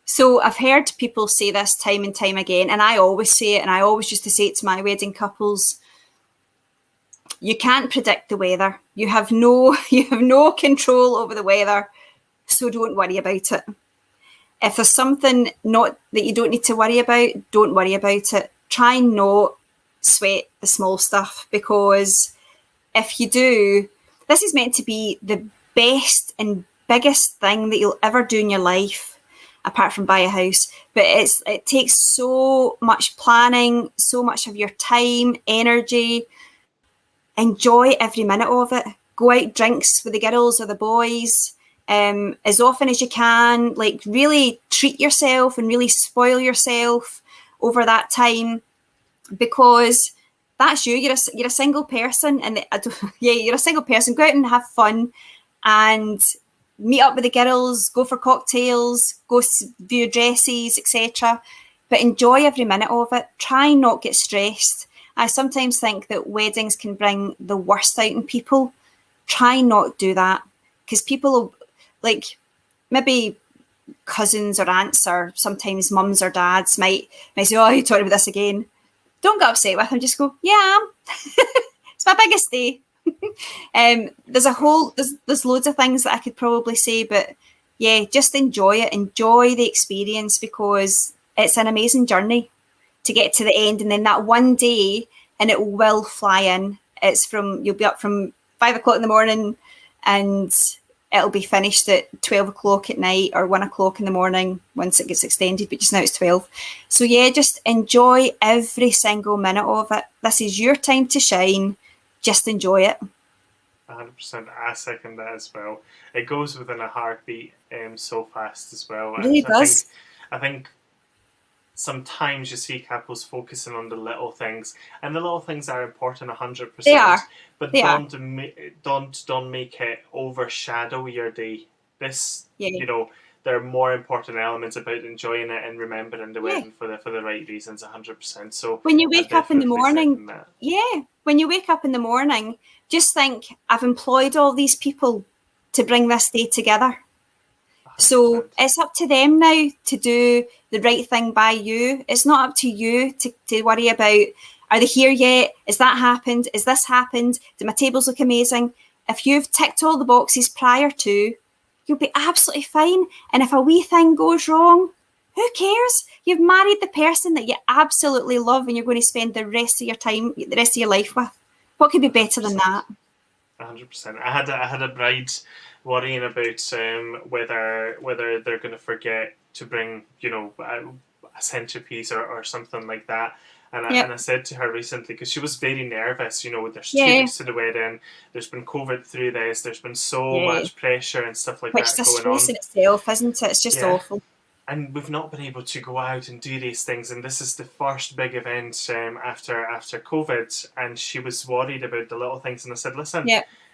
So I've heard people say this time and time again, and I always say it, and I always used to say it to my wedding couples. You can't predict the weather. You have no control over the weather, so don't worry about it. If there's something not that you don't need to worry about, don't worry about it. Try not sweat the small stuff, because if you do, this is meant to be the best and biggest thing that you'll ever do in your life, apart from buy a house. But it takes so much planning, so much of your time, energy. Enjoy every minute of it. Go out drinks with the girls or the boys as often as you can. Like, really treat yourself and really spoil yourself over that time, because that's you. You're a single person, and you're a single person. Go out and have fun, and meet up with the girls, go for cocktails, go view dresses, etc. But enjoy every minute of it. Try not get stressed. I sometimes think that weddings can bring the worst out in people. Try not do that, because people, like, maybe cousins or aunts or sometimes mums or dads might say, oh, you talking about this again. Don't get upset with them. Just go, yeah, it's my biggest day. There's loads of things that I could probably say, but yeah, just enjoy it. Enjoy the experience, because it's an amazing journey to get to the end, and then that one day, and it will fly in. You'll be up from 5 o'clock in the morning, and it'll be finished at 12 o'clock at night or 1 o'clock in the morning once it gets extended, but just now it's 12. So yeah, just enjoy every single minute of it. This is your time to shine. Just enjoy it. 100%. I second that as well. It goes within a heartbeat so fast as well. It really does. I think sometimes you see couples focusing on the little things, and the little things are important 100%. They are. But don't make it overshadow your day. There are more important elements about enjoying it and remembering the wedding for the right reasons 100%. So when you wake up in the morning, when you wake up in the morning, just think, I've employed all these people to bring this day together. 100%. So it's up to them now to do the right thing by you. It's not up to you to worry about, are they here yet? Has that happened? Has this happened? Do my tables look amazing? If you've ticked all the boxes prior to, you'll be absolutely fine. And if a wee thing goes wrong, who cares? You've married the person that you absolutely love and you're going to spend the rest of your time, the rest of your life with. What could be better than that? 100%. I had a bride worrying about whether they're going to forget to bring, you know, a centerpiece or something like that. And I said to her recently, because she was very nervous, you know, there's 2 weeks to the wedding, there's been COVID through this, there's been so much pressure and stuff like Which that is a going stress on. in itself, isn't it? It's just awful. And we've not been able to go out and do these things, and this is the first big event after COVID, and she was worried about the little things, and I said, listen,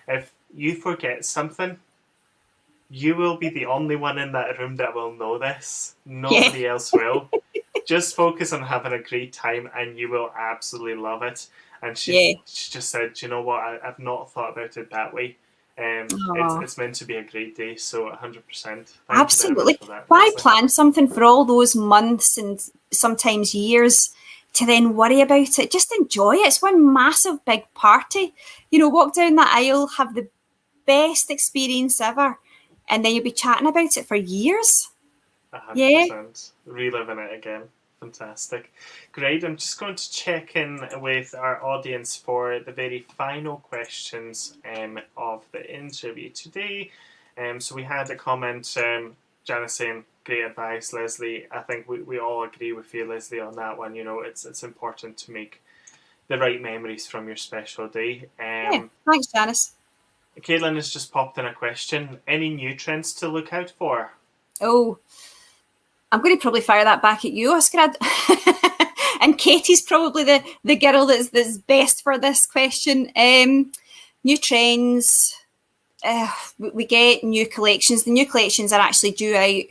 if you forget something, you will be the only one in that room that will know this. Nobody else will. Just focus on having a great time and you will absolutely love it. And she just said, you know what, I've not thought about it that way. It's meant to be a great day, so 100%. Absolutely. For that, why plan something for all those months and sometimes years to then worry about it? Just enjoy it. It's one massive big party. You know, walk down that aisle, have the best experience ever, and then you'll be chatting about it for years. 100%. Reliving it again. Fantastic. Great. I'm just going to check in with our audience for the very final questions of the interview today. So we had a comment, Janice saying, great advice, Lesley. I think we all agree with you, Lesley, on that one. You know, it's important to make the right memories from your special day. Thanks, Janice. Caitlin has just popped in a question. Any new trends to look out for? Oh, I'm going to probably fire that back at you, Oscar. And Katie's probably the girl that's best for this question. New trends. We get new collections. The new collections are actually due out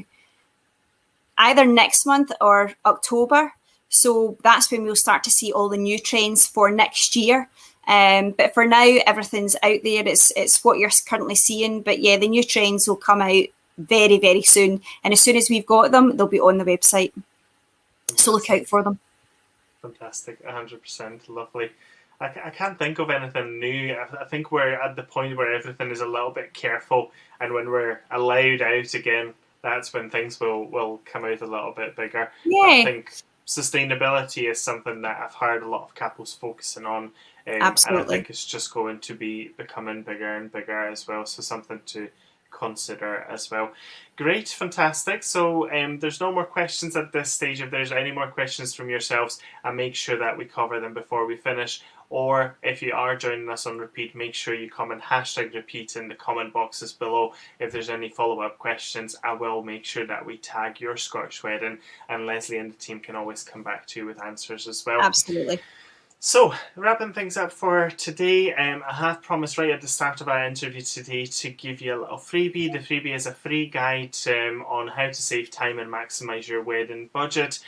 either next month or October. So that's when we'll start to see all the new trends for next year. But for now, everything's out there. It's what you're currently seeing. But yeah, the new trends will come out very, very soon. And as soon as we've got them, they'll be on the website. Fantastic. So look out for them. Fantastic. 100%. Lovely. I can't think of anything new. I think we're at the point where everything is a little bit careful. And when we're allowed out again, that's when things will come out a little bit bigger. Yeah. I think sustainability is something that I've heard a lot of couples focusing on. Absolutely. And I think it's just going to be becoming bigger and bigger as well. So something to consider as well. Great, fantastic. So there's no more questions at this stage. If there's any more questions from yourselves, I'll make sure that we cover them before we finish. Or if you are joining us on repeat, make sure you comment #repeat in the comment boxes below. If there's any follow-up questions, I will make sure that we tag Your Scottish Wedding, and Lesley and the team can always come back to you with answers as well. Absolutely. So, wrapping things up for today, I have promised right at the start of our interview today to give you a little freebie. The freebie is a free guide on how to save time and maximise your wedding budget.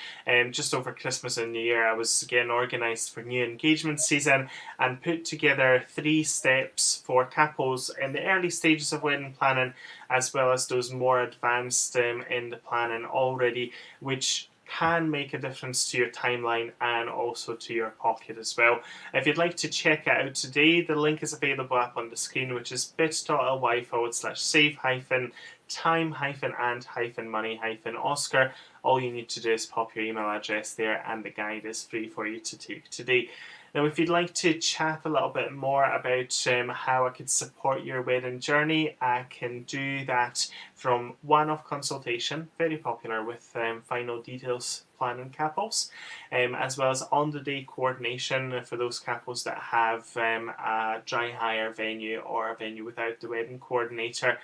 Just over Christmas and New Year, I was getting organised for new engagement season and put together 3 steps for couples in the early stages of wedding planning, as well as those more advanced in the planning already, which can make a difference to your timeline and also to your pocket as well. If you'd like to check it out today, the link is available up on the screen, which is bit.ly/save-time-and-money-Oscar. All you need to do is pop your email address there and the guide is free for you to take today. Now, if you'd like to chat a little bit more about how I could support your wedding journey, I can do that from one-off consultation, very popular with final details planning couples, as well as on-the-day coordination for those couples that have a dry hire venue or a venue without the wedding coordinator.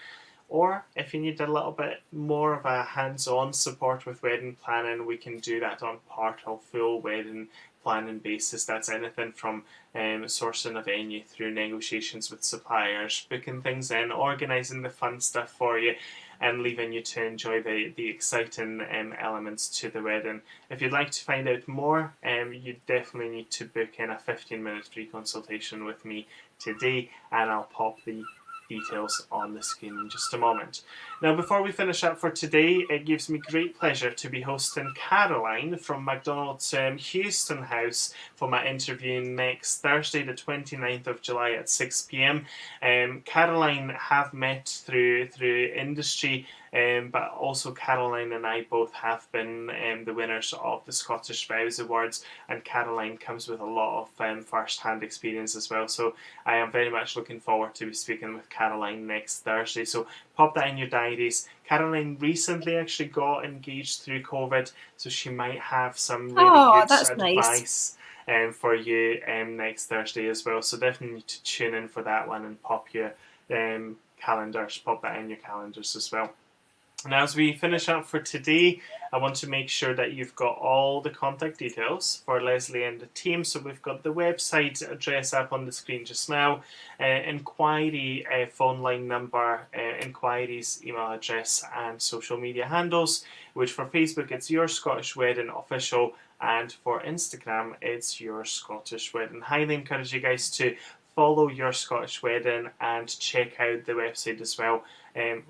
Or if you need a little bit more of a hands-on support with wedding planning, we can do that on part of full wedding planning basis. That's anything from sourcing a venue through negotiations with suppliers, booking things in, organising the fun stuff for you, and leaving you to enjoy the exciting elements to the wedding. If you'd like to find out more, you definitely need to book in a 15-minute free consultation with me today, and I'll pop the details on the screen in just a moment. Now, before we finish up for today, it gives me great pleasure to be hosting Caroline from McDonald's Houston House for my interview next Thursday, the 29th of July at 6 p.m. Caroline have met through industry, but also Caroline and I both have been the winners of the Scottish Spouse Awards, and Caroline comes with a lot of first-hand experience as well. So I am very much looking forward to be speaking with Caroline next Thursday. So pop that in your diaries. Caroline recently actually got engaged through COVID, so she might have some really good that's advice nice. for you next Thursday as well. So definitely need to tune in for that one and pop your calendars, pop that in your calendars as well. Now, as we finish up for today, I want to make sure that you've got all the contact details for Lesley and the team. So we've got the website address up on the screen just now, inquiry phone line number, inquiries email address, and social media handles, which for Facebook it's Your Scottish Wedding Official, and for Instagram it's Your Scottish Wedding. Highly encourage you guys to follow Your Scottish Wedding and check out the website as well.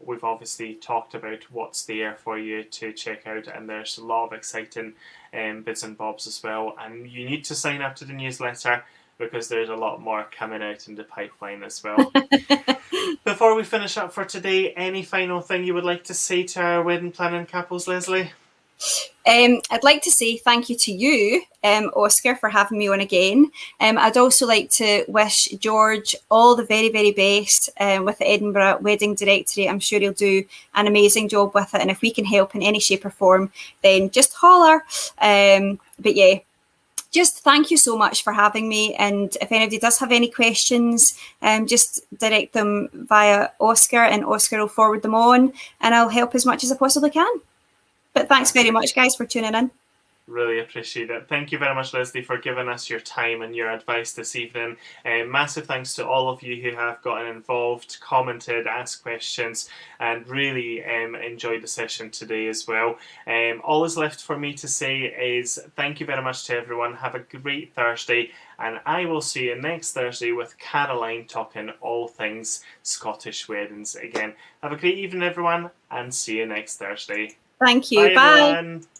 We've obviously talked about what's there for you to check out, and there's a lot of exciting bits and bobs as well. And you need to sign up to the newsletter because there's a lot more coming out in the pipeline as well. Before we finish up for today, any final thing you would like to say to our wedding planning couples, Lesley? I'd like to say thank you to you, Oscar, for having me on again. I'd also like to wish George all the very, very best with the Edinburgh Wedding Directory. I'm sure he'll do an amazing job with it, and if we can help in any shape or form, then just holler. But yeah, just thank you so much for having me, and if anybody does have any questions, just direct them via Oscar, and Oscar will forward them on, and I'll help as much as I possibly can. But thanks very much, guys, for tuning in. Really appreciate it. Thank you very much, Lesley, for giving us your time and your advice this evening. Massive thanks to all of you who have gotten involved, commented, asked questions, and really enjoyed the session today as well. All is left for me to say is thank you very much to everyone. Have a great Thursday, and I will see you next Thursday with Caroline talking all things Scottish weddings again. Have a great evening, everyone, and see you next Thursday. Thank you. Bye, everyone.